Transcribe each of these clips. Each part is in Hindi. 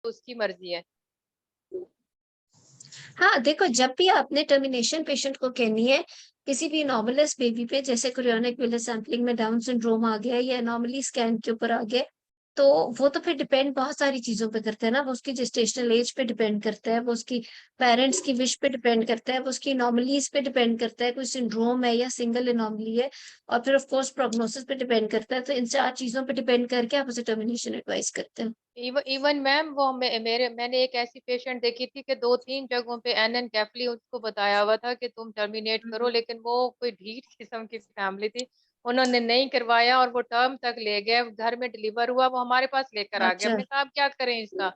उसकी मर्जी है। हाँ देखो, जब भी आपने टर्मिनेशन पेशेंट को कहनी है किसी भी नॉर्मलस बेबी पे, जैसे क्रियोनिक विलर सैंपलिंग में डाउन सिंड्रोम आ गया या नॉर्मली स्कैन के ऊपर आ गया, तो वो तो फिर डिपेंड बहुत सारी चीजों पे करता है ना। वो उसकी जेस्टेशनल एज पे डिपेंड करता है, वो उसकी पेरेंट्स की विश पे डिपेंड करता है, वो उसकी नॉर्मलीज पे डिपेंड करता है, कोई सिंड्रोम है या सिंगल एनॉमली है, और फिर ऑफ कोर्स प्रोग्नोसिस पे डिपेंड करता है। तो इन चार चीजों पे डिपेंड करके आप उसे टर्मिनेशन एडवाइस करते हैं। इवन मैम वो मैंने एक ऐसी पेशेंट देखी थी कि 2-3 जगहों पे एनएनकेफली उसको बताया हुआ था कि तुम टर्मिनेट करो, लेकिन वो कोई ढीठ किस्म की फैमिली थी, उन्होंने नहीं करवाया और वो टर्म तक ले गए, घर में डिलीवर हुआ, वो हमारे पास लेकर आ गया। अच्छा। हमने कहा अब क्या करें इसका,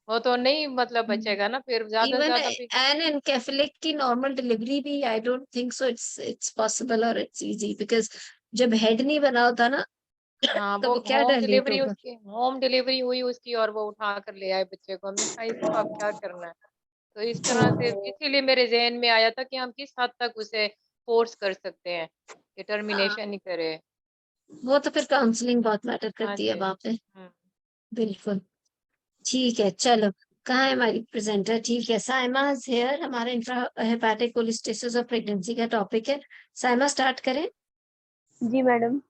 वो तो नहीं मतलब बचेगा ना, फिर ज्यादा से इवन ज्यादा फिर। एन एनकेफेलिक की नॉर्मल डिलीवरी भी आई don't think so it's possible और इट्स इजी, बिकॉज जब हेड नहीं बना होता ना हाँ, तो वो वो क्या डायलेट होगा। होम डिलीवरी हुई उसकी, और वो उठा कर ले आए बच्चे को। हमने कहा इसको अब क्या करना है। तो इस तरह से ओहो। इसीलिए मेरे जहन में आया था कि हम किस हद तक उसे फोर्स कर सकते हैं कि हाँ, टर्मिनेशन ही करे। वो तो फिर काउंसलिंग बहुत मैटर हाँ करती है जी। वहां पे। हम्म। बिल्कुल। ठीक है, चलो। कहाँ है हमारी प्रेजेंटर? ठीक है, साइमा इज हियर। हमारा इंट्रा हेपेटिक कोलिस्टेसिस ऑफ प्रेगनेंसी का टॉपिक है। साइमा स्टार्ट करें? जी मैडम।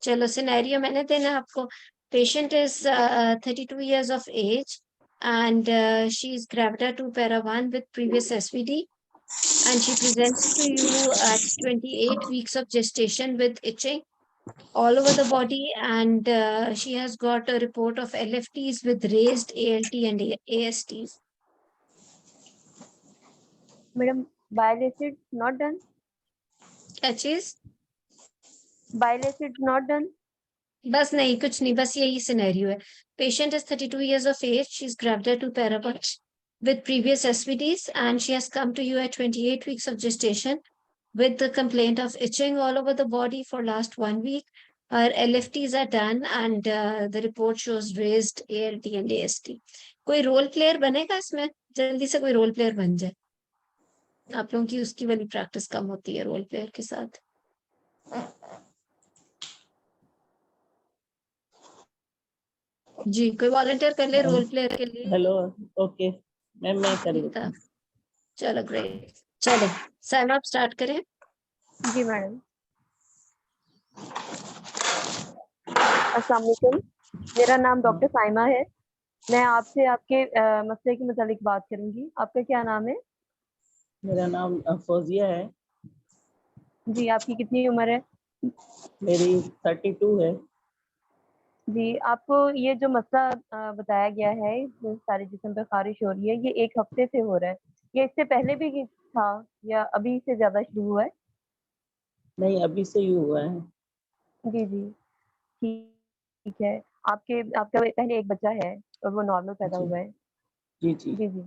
चलो, सिनेरियो मैंने देना है आपको। Patient is 32 years of age and she is gravida 2 para 1 with previous SVD, and she presents to you at 28 weeks of gestation with itching all over the body, and she has got a report of LFTs with raised ALT and ASTs. Madam, bile acid not done. क्या चीज? Bile acid not done. बस नहीं, कुछ नहीं, बस यही सिनेरियो है। Patient is 32 years of age, she is gravid 2 para 1 with previous SVDs, and she has come to you at 28 weeks of gestation with the complaint of itching all over the body for last 1 week. Her LFTs are done and the report shows raised ALT and AST. कोई रोल प्लेयर बनेगा इसमें? जल्दी से कोई रोल प्लेयर बन जाए। आप लोगों की उसकी वाली प्रैक्टिस कम होती है रोल प्लेयर के साथ। जी, कोई वॉलंटियर कर ले रोल प्लेयर के लिए। हेलो। ओके मैम, मैं कर लेता गीता, हूँ। चलो ग्रेट। चलो साइम, आप स्टार्ट करें। जी मैडम। अस्सलाम वालेकुम। मेरा नाम डॉक्टर साइमा है। मैं आपसे आपके मसले के मुतालिक बात करूंगी। आपका क्या नाम है? मेरा नाम फौजिया है। जी, आपकी कितनी उम्र है? मेरी 32 है। जी, आपको ये जो मसला बताया गया है, जो सारे जिस्म पे खारिश हो रही है, ये 1 हफ्ते से हो रहा है, या इससे पहले भी था, या अभी से ज्यादा शुरू हुआ है? नहीं, अभी से ही हुआ है। जी जी, ठीक है। आपका पहले एक बच्चा है और वो नॉर्मल पैदा जी हुआ है? जी जी। जी जी,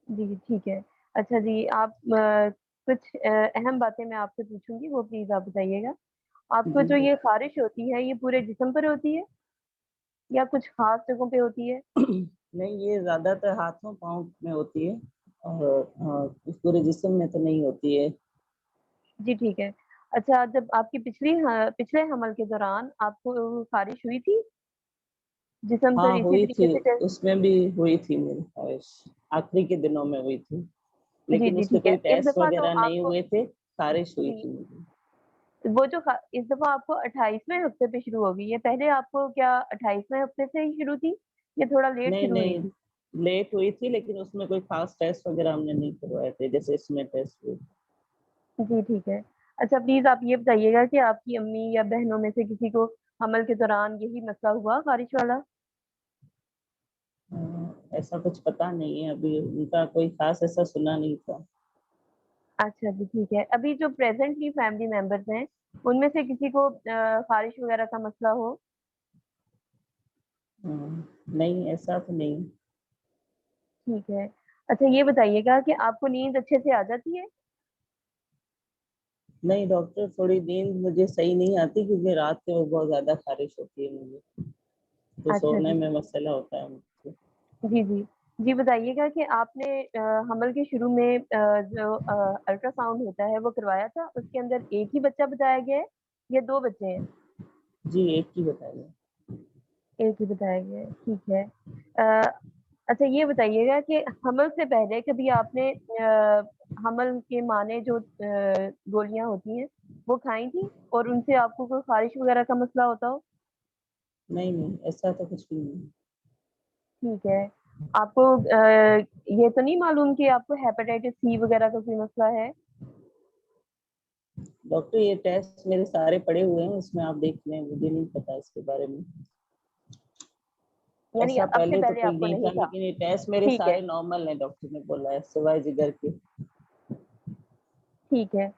जी ठीक है। अच्छा जी, आप कुछ अहम बातें मैं आपसे पूछूंगी, वो प्लीज आप बताइएगा। आपको जी जो ये खारिश होती है, ये पूरे जिस्म पर होती है या कुछ खास जगहों पे होती है? नहीं, ये ज्यादातर हाथों पाँव में होती है, और इस पूरे जिस्म में तो नहीं होती है। जी ठीक है। अच्छा, जब आपकी पिछले हमल के दौरान आपको खारिश हुई थी जिस्म पर हाँ, इसी हुई तरीके थी। से? उसमें भी हुई थी मेरी ख्वाहिश, आखिरी के दिनों में हुई थी, जी लेकिन जी उसके ठीक है। कोई इस टेस्ट दफा तो वगैरह नहीं आपको हुए थे। खारिश हुई जी, थी मेरी। वो जो इस दफा आपको 28वें हफ्ते पे शुरू होगी, ये पहले आपको क्या 28वें हफ्ते से ही शुरू थी या थोड़ा लेट नहीं शुरू हुई नहीं, थी? लेट हुई थी, लेकिन उसमें कोई खास टेस्ट वगैरह हमने नहीं करवाए थे जैसे इसमें टेस्ट हुए। जी ठीक है। अच्छा, प्लीज आप ये बताइएगा कि आपकी अम्मी या बहनों में से किसी को हमल के दौरान यही मसला हुआ खारिश वाला? ऐसा कुछ पता नहीं है, अभी उनका कोई खास ऐसा सुना नहीं था। अच्छा जी ठीक है। अभी जो प्रेजेंटली फैमिली मेंबर्स हैं, उनमें से किसी को खारिश वगैरह का मसला हो? नहीं, ऐसा तो नहीं। ठीक है। अच्छा, ये बताइएगा कि आपको नींद अच्छे से आ जाती है? नहीं डॉक्टर, थोड़ी नींद मुझे सही नहीं आती, क्योंकि रात में बहुत ज्यादा खारिश होती है मुझे, तो अच्छा सोने जी। में मसला होता है मुझे। जी जी। जी, बताइएगा कि आपने हमल के शुरू में जो अल्ट्रासाउंड होता है वो करवाया था, उसके अंदर एक ही बच्चा बताया गया है या 2 बच्चे हैं? जी, एक ही बताइए। एक ही बताया गया है, ठीक है। अच्छा ये बताइएगा कि हमल से पहले कभी आपने हमल के माने जो गोलियां होती हैं वो खाई थी और उनसे आपको कोई खारिश वगैरह का मसला होता हो? नहीं नहीं, ऐसा तो कुछ भी नहीं। ठीक है। आपको ये तो नहीं मालूम कि आपको हेपेटाइटिस सी वगैरह का कोई मसला है? डॉक्टर ये टेस्ट मेरे सारे पड़े हुए हैं, इसमें आप देख लें, मुझे नहीं पता इसके बारे में। यानी ऐसा अब से पहले तो पहले कोई आपको नहीं था, नहीं था। लेकिन ये टेस्ट मेरे ठीक है, सारे नॉर्मल हैं, डॉक्टर ने बोला है, सिवाय जिगर के। ठीक है।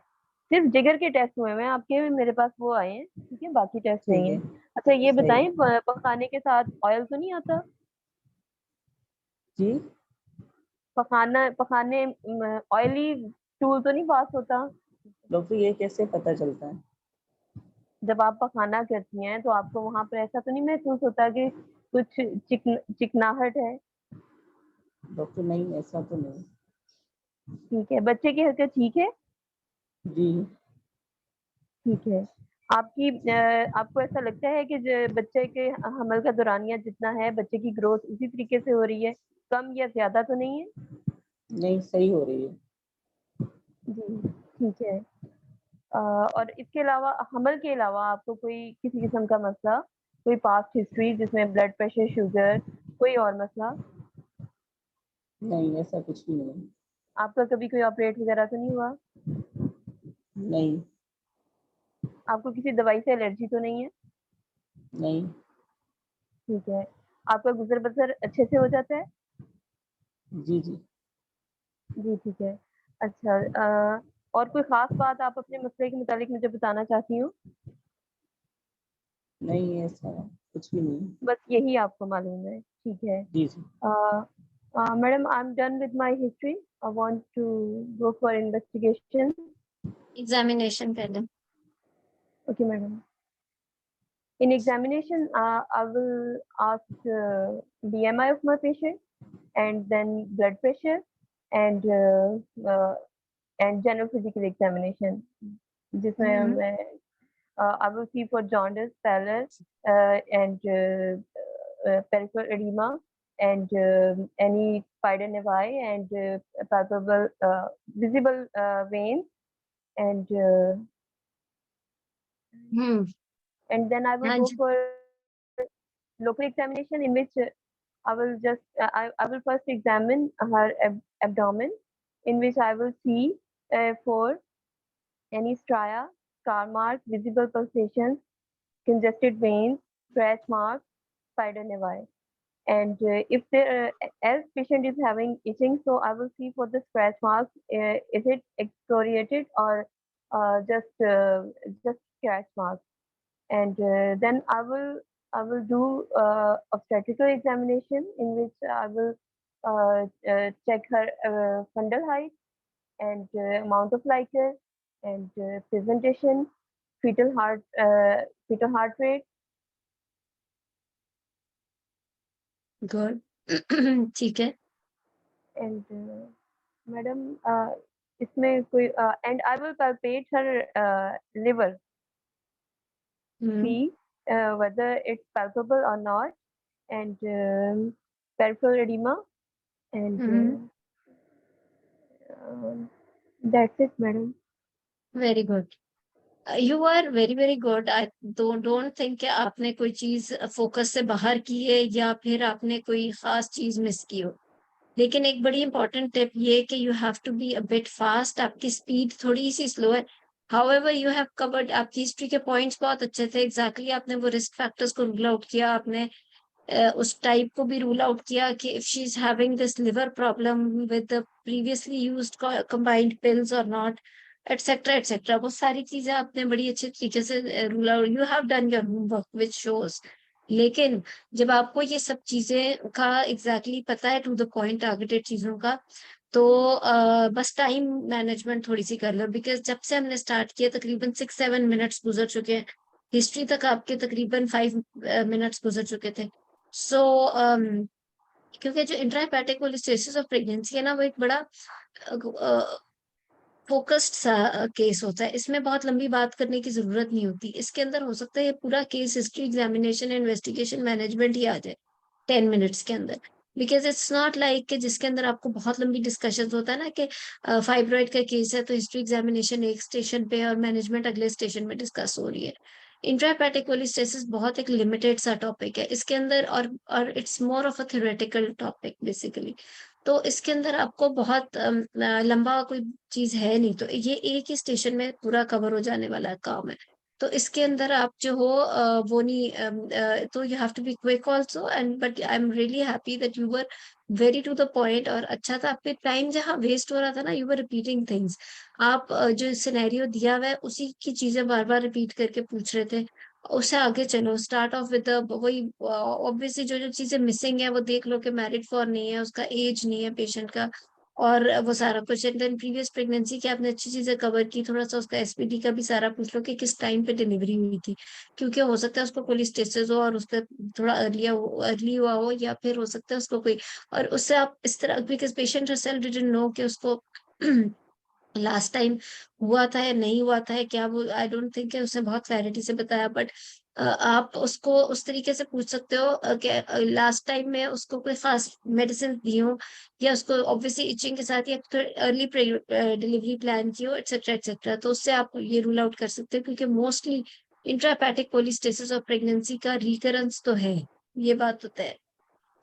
सिर्फ जिगर के टेस्ट हुए हैं आपके, मेरे पास वो आए हैं, ठीक है, बाकी टेस्ट ठीक नहीं है। है, अच्छा ये सही बताएं, है। पकाने के साथ ऑयल तो नहीं आता? जी। पकाना पकाने ऑयली टूल तो नहीं पास होता? डॉक्टर ये कैसे पता चलता है? जब आप पखाना करती हैं तो आपको वहां पर ऐसा तो नहीं महसूस होता कि कुछ चिकनाहट है? डॉक्टर नहीं, ऐसा तो नहीं। ठीक है। बच्चे की हरकत ठीक है? जी। ठीक है। आपको ऐसा लगता है कि बच्चे के हमल का दौरानिया जितना है, बच्चे की ग्रोथ उसी तरीके से हो रही है, कम या ज्यादा तो नहीं है? नहीं, सही हो रही है। जी, ठीक है। और इसके अलावा, हमल के अलावा आपको कोई किसी किस्म का मसला, कोई पास्ट हिस्ट्री जिसमें ब्लड प्रेशर, शुगर, कोई और मसला? नहीं, ऐसा कुछ भी नहीं। आपका कभी कोई ऑपरेट वगैरह तो नहीं हुआ? नहीं। आपको किसी दवाई से एलर्जी तो नहीं है? नहीं। ठीक है। आपका गुजर बसर अच्छे से हो जाता है? जी जी। जी, ठीक है। अच्छा, और कोई खास बात आप अपने मसले के मुतालिक मुझे बताना चाहती हूँ? नहीं, ऐसा कुछ भी नहीं। बस यही आपको मालूम है, ठीक है। जी जी। Madam, I am done with my history. I want to go for investigation. Examination पहले। Okay madam. In examination, I will ask BMI of my patient, and then blood pressure, and general physical examination. जिसमें मैं I will see for jaundice, pallor, and peripheral edema, and any spider nevi, and palpable, visible veins, and hmm. then I will हाँ go जी। for local examination, in which I will first examine her abdomen, in which I will see for any stria, scar marks, visible pulsations, congested veins, scratch marks, spider nevi. And if the as patient is having itching, so I will see for the scratch marks, is it excoriated or just scratch marks. And then I will do obstetrical examination, in which I will check her fundal height, and amount of liquor, and presentation, fetal heart rate. Good. ठीक है। And madam, इसमें कोई and I will palpate her liver, hmm. see whether it's palpable or not, and peripheral edema, and hmm. that's it, madam. Very good. You are very very good. I don't think कि आपने कोई चीज फोकस से बाहर की है या फिर आपने कोई खास चीज मिस की हो। लेकिन एक बड़ी इंपॉर्टेंट टिप ये कि you have to be a bit fast. आपकी स्पीड थोड़ी सी स्लो है। हाउएवर यू हैव कवर्ड, आपकी हिस्ट्री के पॉइंट्स बहुत अच्छे थे। एग्जैक्टली आपने वो रिस्क फैक्टर्स को रूल आउट किया। आपने उस टाइप को भी रूल आउट किया कि if she is having this liver problem with the previously used combined pills और नॉट, एटसेट्रा एटसेट्रा। वो सारी चीजें आपने बड़ी अच्छे तरीके से rule out, you have done your homework which shows. लेकिन जब आपको ये सब चीजें का एग्जैक्टली पता है, टू द पॉइंट टारगेटेड चीजों का, तो बस टाइम मैनेजमेंट थोड़ी सी कर लो। बिकॉज जब से हमने स्टार्ट किया तकरीबन 6-7 मिनट्स गुजर चुके हैं। हिस्ट्री तक आपके तकरीबन 5 मिनट्स गुजर चुके थे। सो क्योंकि जो इंट्राहेपेटिक कोलेस्टेसिस ऑफ प्रेगनेंसी है ना, वो एक बड़ा फोकस्ड सा केस होता है, इसमें बहुत लंबी बात करने की जरूरत नहीं होती। इसके अंदर हो सकता है ये पूरा case history, examination, investigation, management ही आ जाए 10 मिनट्स के अंदर। बिकॉज इट्स नॉट लाइक कि जिसके अंदर आपको बहुत लंबी डिस्कशन होता है ना, कि फाइब्रॉइड का केस है तो हिस्ट्री एग्जामिनेशन एक स्टेशन पे और मैनेजमेंट अगले स्टेशन में डिस्कस हो रही है। इंट्राहेपेटिक कोलिस्टेसिस बहुत एक लिमिटेड सा टॉपिक है इसके अंदर, और it's more of a theoretical topic basically. तो इसके अंदर आपको बहुत लंबा कोई चीज है नहीं, तो ये एक ही स्टेशन में पूरा कवर हो जाने वाला काम है। तो इसके अंदर आप जो हो वो नहीं, तो you have to be quick also, and but I am really happy that you were very to the point. और अच्छा था, आपके टाइम जहाँ वेस्ट हो रहा था ना, यू वर रिपीटिंग थिंग्स। आप जो सिनेरियो दिया हुआ है उसी की चीजें बार बार रिपीट करके पूछ रहे थे। उससे आगे चलो, स्टार्ट ऑफ विद वही, ऑब्वियसली जो जो चीजें मिसिंग है वो देख लो, कि मैरिड फॉर नहीं है, उसका एज नहीं है पेशेंट का, और वो सारा कुछ। एंड देन प्रीवियस प्रेगनेंसी की आपने अच्छी चीजें कवर की, थोड़ा सा उसका एसपीडी का भी सारा पूछ लो कि किस टाइम पे डिलीवरी हुई थी, क्योंकि हो सकता है उसको कोलिस्टेसिस हो और उसका थोड़ा अर्ली हुआ हो, या फिर हो सकता है उसको कोई, और उससे आप इस तरह, because patient herself didn't know कि उसको लास्ट टाइम हुआ था या नहीं हुआ था, क्या वो, आई डोंट थिंक है उसने बहुत क्लैरिटी से बताया, बट आप उसको उस तरीके से पूछ सकते हो कि लास्ट टाइम में उसको कोई खास मेडिसिन दी हो, या उसको ऑब्वियसली इचिंग के साथ या अर्ली डिलीवरी प्लान की हो, एक्सेट्रा एक्सेट्रा। तो उससे आप ये रूल आउट कर सकते हो, क्योंकि मोस्टली इंट्राहेपेटिक कोलिस्टेसिस और प्रेगनेंसी का रिकरेंस तो है, ये बात होता है।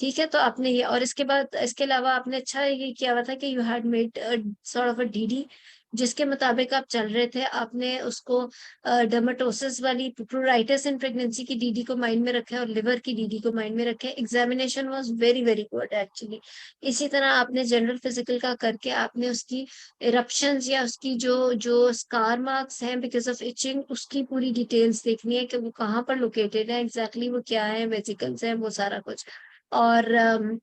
ठीक है, तो आपने ये, और इसके बाद इसके अलावा आपने अच्छा ये किया हुआ था कि you had made sort of a DD, जिसके मुताबिक आप चल रहे थे। आपने उसको डर्मेटोसिस वाली, प्लूराइटिस इन प्रेगनेंसी की डीडी को माइंड में रखा है, और लिवर की डीडी को माइंड में रखे। Examination was very very good actually. इसी तरह आपने जनरल फिजिकल का करके आपने उसकी इरप्शंस या उसकी जो जो स्कार मार्क्स हैं बिकॉज ऑफ इचिंग, उसकी पूरी डिटेल्स देखनी है कि वो कहाँ पर लोकेटेड है, एग्जैक्टली वो क्या है, वेसिकल्स हैं, वो सारा कुछ। और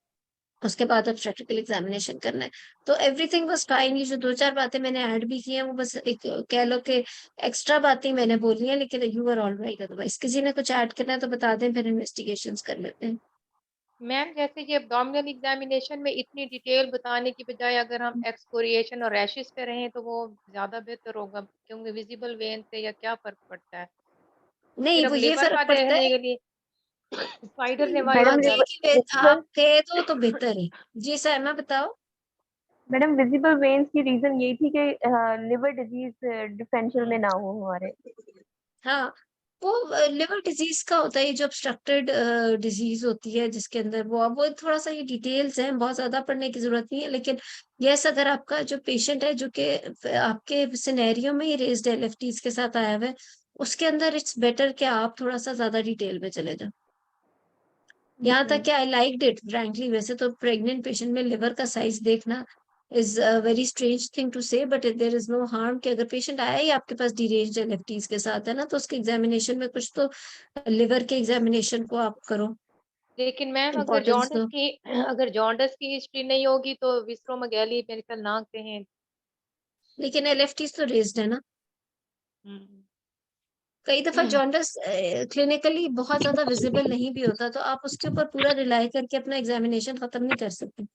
उसके बाद अब प्रैक्टिकल एग्जामिनेशन करना है। तो एवरीथिंग वाज फाइन। ये जो दो चार बातें मैंने ऐड भी की हैं, वो बस एक कह लो कि एक्स्ट्रा बातें मैंने बोली हैं, लेकिन you are all right. Otherwise किसी ने कुछ ऐड करना है तो बता दें, फिर इन्वेस्टिगेशंस कर लेते हैं। मैम जैसे ये एब्डोमिनल एग्जामिनेशन में इतनी डिटेल बताने की बजाय अगर हम एक्सकोरिएशन और रैशेस पे रहें तो वो ज्यादा बेहतर होगा, क्योंकि विजिबल वेन से या क्या फर्क पड़ता है। नहीं, सिर्फ वो ये लिवर फर्क का पड़ता देखने है। के लिए स्पाइडर नहीं, नेवाई हो मैडम बात ये जाता। है कि विजिबल आप थे तो बेहतर है। जी सर, मैं बताओ। मैडम विजिबल वेन्स की रीजन यही थी कि लिवर डिजीज डिफरेंशियल में ना हो हमारे। हाँ, वो लिवर डिजीज का होता है, ये जो ऑब्स्ट्रक्टेड डिजीज होती है जिसके अंदर वो थोड़ा सा, ये डिटेल्स हैं, बहुत ज्यादा पढ़ने की जरूरत नहीं है। लेकिन यस, अगर आपका जो पेशेंट है जो कि आपके सिनेरियो में ही रेज्ड एलएफटीज के साथ आया हुआ है, उसके अंदर इट्स बेटर कि आप थोड़ा सा ज्यादा डिटेल में चले जाओ। यहाँ तक कि आई लाइक इट फ्रैंकली। वैसे तो प्रेग्नेंट पेशेंट में लिवर का साइज देखना is a very strange thing to say, but there is no harm कि अगर पेशेंट आया ही आपके पास डीरेंज्ड एलएफटीज के साथ है ना, तो उसके एग्जामिनेशन में कुछ तो लिवर के एग्जामिनेशन को आप करो, लेकिन मैम इम्पोर्टेंस दो। अगर जॉन्डिस की हिस्ट्री नहीं होगी तो विस्ट्रोमगैली मेरे ख्याल नाक पे हैं। लेकिन एलएफटीज तो रेज्ड है ना। हम्म। कई दफा जॉन्डिस क्लिनिकली बहुत ज्यादा विजिबल नहीं भी होता, तो आप उसके ऊपर पूरा रिलाई करके अपना एग्जामिनेशन खत्म नहीं कर सकते।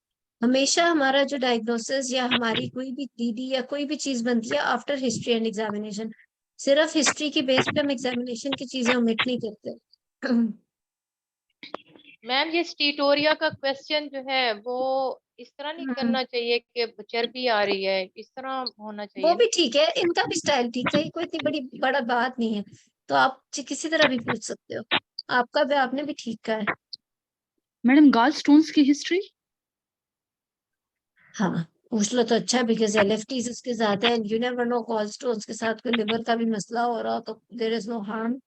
हमेशा हमारा जो डायग्नोसिस या हमारी कोई भी डीडी या कोई भी चीज बनती है आफ्टर हिस्ट्री एंड एग्जामिनेशन। सिर्फ हिस्ट्री की बेस पे हम एग्जामिनेशन की चीजें ओमिट नहीं करते। मैम ये स्टीटोरिया का क्वेश्चन जो है वो इस तरह नहीं करना चाहिए कि चर्बी आ रही है, इस तरह होना वो चाहिए भी ना। ठीक है, इनका भी स्टाइल ठीक है, ये कोई इतनी बड़ा बात नहीं है। तो आप किसी तरह भी पूछ सकते हो, आपका भी, आपने भी ठीक कहा है। मैडम गॉल स्टोन्स की हिस्ट्री। हाँ, पूछ लो तो अच्छा, बिकॉज एलएफटीज इसके साथ है, यू नेवर नो, गॉलस्टोन्स के साथ कोई लिवर का भी मसला हो रहा हो तो देयर इज नो हार्म।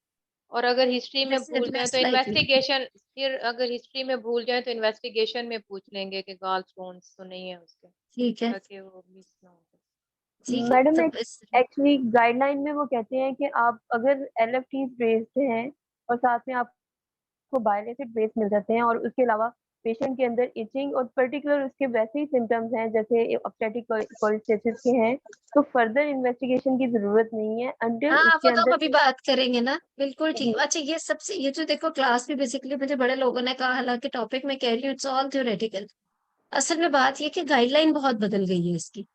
और अगर हिस्ट्री में भूल जाए लेस तो लाइकली। इन्वेस्टिगेशन, फिर अगर हिस्ट्री में भूल जाए तो इन्वेस्टिगेशन में पूछ लेंगे कि गॉल स्टोन्स तो नहीं है उसके, ठीक है, ताकि वो मिस ना हो। ठीक है, मैडम तब इस एक्चुअली गाइडलाइन में वो कहते हैं कि आप अगर एलएफटीज रेज्ड हैं और साथ में आपको बायोलिसिड वेस्ट मिल जाते हैं और उसके अलावा पेशेंट के अंदर इचिंग और पर्टिकुलर उसके वैसे ही सिम्टम्स हैं जैसे ऑब्स्टेटिक कोलिस्टेसिस के हैं, तो फर्दर इन्वेस्टिगेशन की जरूरत नहीं है अंटिल हाँ, उसके वो तो हम अंदर। अभी बात करेंगे ना, बिल्कुल जी ठीक। अच्छा, ये सबसे, ये जो देखो क्लास में बेसिकली मुझे बड़े लोगों ने कहा, हालांकि टॉपिक में कह रही हूँ इट्स ऑल थ्योरेटिकल। असल में बात ये कि गाइडलाइन बहुत बदल गई है इसकी।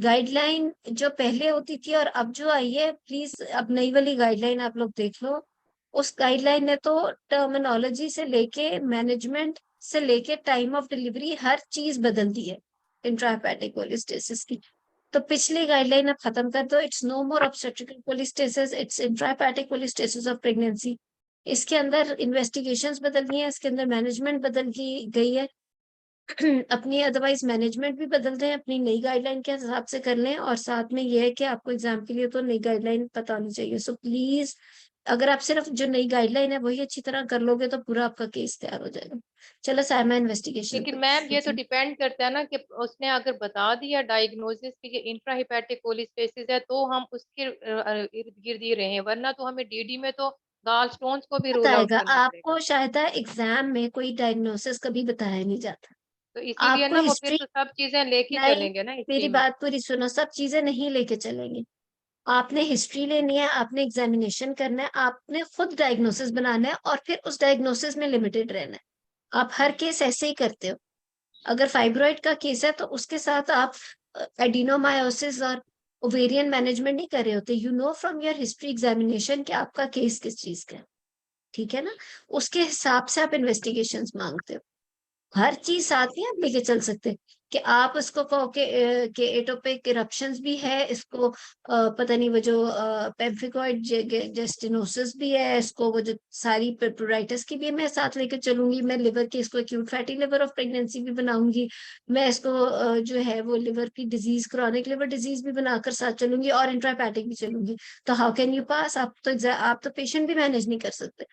गाइडलाइन जो पहले होती थी और अब जो आई है, प्लीज अब नई वाली गाइडलाइन आप लोग देख लो। उस गाइडलाइन ने तो टर्मिनोलॉजी से लेके मैनेजमेंट से लेके टाइम ऑफ डिलीवरी हर चीज बदल दी है इंट्राहेपेटिक कोलिस्टेसिस की। तो पिछली गाइडलाइन अब खत्म कर दो। It's no more obstetrical cholestasis, it's intrahepatic cholestasis of pregnancy. इसके अंदर इन्वेस्टिगेशंस बदल गई हैं, इसके अंदर मैनेजमेंट बदल गई है अपनी, अदरवाइज मैनेजमेंट भी बदल रहे हैं, अपनी नई गाइडलाइन के हिसाब से कर लें। और साथ में ये है कि आपको एग्जाम के लिए तो नई गाइडलाइन पता होनी चाहिए। सो प्लीज अगर आप सिर्फ जो नई गाइडलाइन है वही अच्छी तरह कर लोगे तो पूरा आपका केस तैयार हो जाएगा। चलो साइमा इन्वेस्टिगेशन। लेकिन मैम ये तो डिपेंड करता है ना कि उसने अगर बता दिया डायग्नोसिस कि ये इंट्राहिपैटिक कोलिस्टेसिस है तो हम उसके इर्द गिर्द ही रहे, वरना तो हमें डीडी में तो गाल स्टोन्स को भी रूल आउट बताएगा करना पड़ेगा। आपको, शायद एग्जाम में कोई डायग्नोसिस कभी बताया नहीं जाता। तो इसीलिए आपको ना वो फिर हिस्ट्री, तो सब चीजें लेके नहीं, चलेंगे ना मेरी हिस्ट्री में। बात पूरी सुनो, सब चीजें नहीं लेके चलेंगे। आपने हिस्ट्री लेनी है, आपने एग्जामिनेशन करना है, आपने खुद डायग्नोसिस बनाना है और फिर उस डायग्नोसिस में लिमिटेड रहना है। आप हर केस ऐसे ही करते हो। अगर फाइब्रॉइड का केस है तो उसके साथ आप एडिनोमायोसिस और ओवेरियन मैनेजमेंट नहीं कर रहे होते। You know from your history examination कि आपका केस किस चीज का है, ठीक है ना? उसके हिसाब से आप इन्वेस्टिगेशंस मांगते हो। हर चीज साथ नहीं आप लेके चल सकते कि आप इसको कहो कि एटोपिक इरप्शंस भी है, इसको पता नहीं वो जो पेम्फिकॉइड जेस्टिनोसिस भी है, इसको वो जो सारी प्रेटराइटिस की भी मैं साथ लेके चलूंगी। मैं लिवर की इसको acute fatty liver of pregnancy भी बनाऊंगी। मैं इसको जो है वो लिवर की डिजीज, क्रॉनिक लिवर डिजीज भी बनाकर साथ चलूंगी और इंट्रापैटिक भी चलूंगी। तो हाउ कैन यू पास? आप तो पेशेंट भी मैनेज नहीं कर सकते।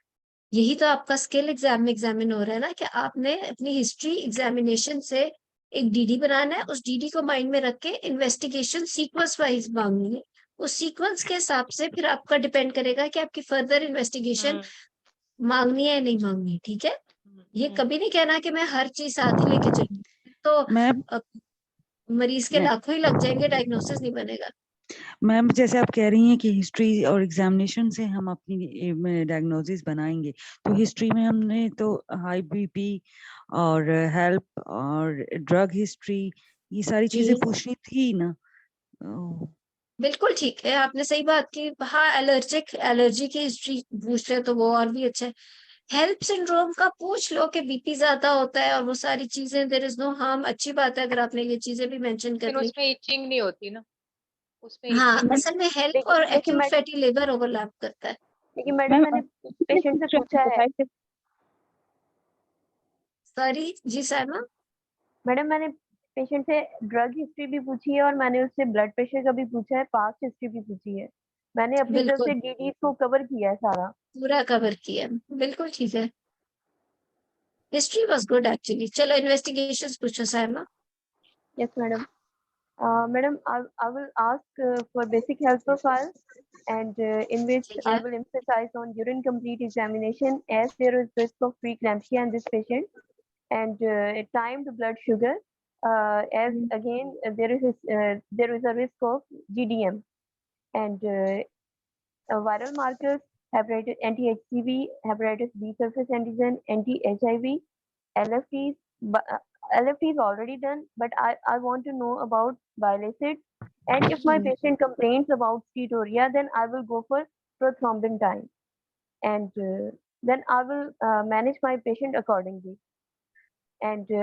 यही तो आपका स्किल एग्जाम में एग्जामिन हो रहा है ना, कि आपने अपनी हिस्ट्री एग्जामिनेशन से एक डीडी बनाना है। उस डीडी को माइंड में रख के इन्वेस्टिगेशन सीक्वेंस वाइज मांगनी है। उस सीक्वेंस के हिसाब से फिर आपका डिपेंड करेगा कि आपकी फर्दर इन्वेस्टिगेशन हम्म मांगनी है या नहीं मांगनी, ठीक है? ये हम्म। कभी नहीं कहना कि मैं हर चीज साथ ही लेके चलूंगी, तो मैम अ, मरीज के मैं लाखों ही लग जाएंगे, डायग्नोसिस नहीं बनेगा। मैम जैसे आप कह रही हैं कि हिस्ट्री और एग्जामिनेशन से हम अपनी डायग्नोसिस बनाएंगे, तो हिस्ट्री में हमने तो हाई बीपी और हेल्प और ड्रग हिस्ट्री, ये सारी चीजें जी पूछनी थी ना। ओ, बिल्कुल ठीक है, आपने सही बात की। हाँ, एलर्जी की हिस्ट्री पूछ रहे तो वो और भी अच्छा है। हेल्प सिंड्रोम का पूछ लो कि बीपी ज्यादा होता है और वो सारी चीजें, देयर इज नो हार्म। अच्छी बात है अगर आपने ये चीजें भी मेंशन कर लेकिन ली। उसमें इचिंग नहीं होती ना, उसमें हाँ, इचिंग नहीं असल में होती। हेल्प और लेकिन एक्यूट फैटी लिवर ओवरलैप करता है। लेकिन मैडम मैम मैंने पेशेंट से पूछा है, सॉरी जी साइमा। मैडम मैंने पेशेंट से ड्रग हिस्ट्री भी पूछी है और मैंने उससे ब्लड प्रेशर का भी पूछा है, पास्ट हिस्ट्री भी पूछी है। मैंने अपनी तरफ बिल्कुल से डीडी को कवर किया है सारा। पूरा कवर किया, बिल्कुल ठीक है। History was good actually. चलो इन्वेस्टिगेशंस पूछो Saima. Yes madam. Madam, I will ask for basic health profile and in which ठीक I है। will emphasize on urine complete examination as there is risk of preeclampsia in this patient and timed blood sugar as hmm, again there is a risk of GDM and viral markers hepatitis anti-HCV, hepatitis B surface antigen, anti-HIV, LFTs. LFT is already done, but I want to know about bile acids. And if my patient complains about ketonuria, then I will go for prothrombin time. And then I will manage my patient accordingly. And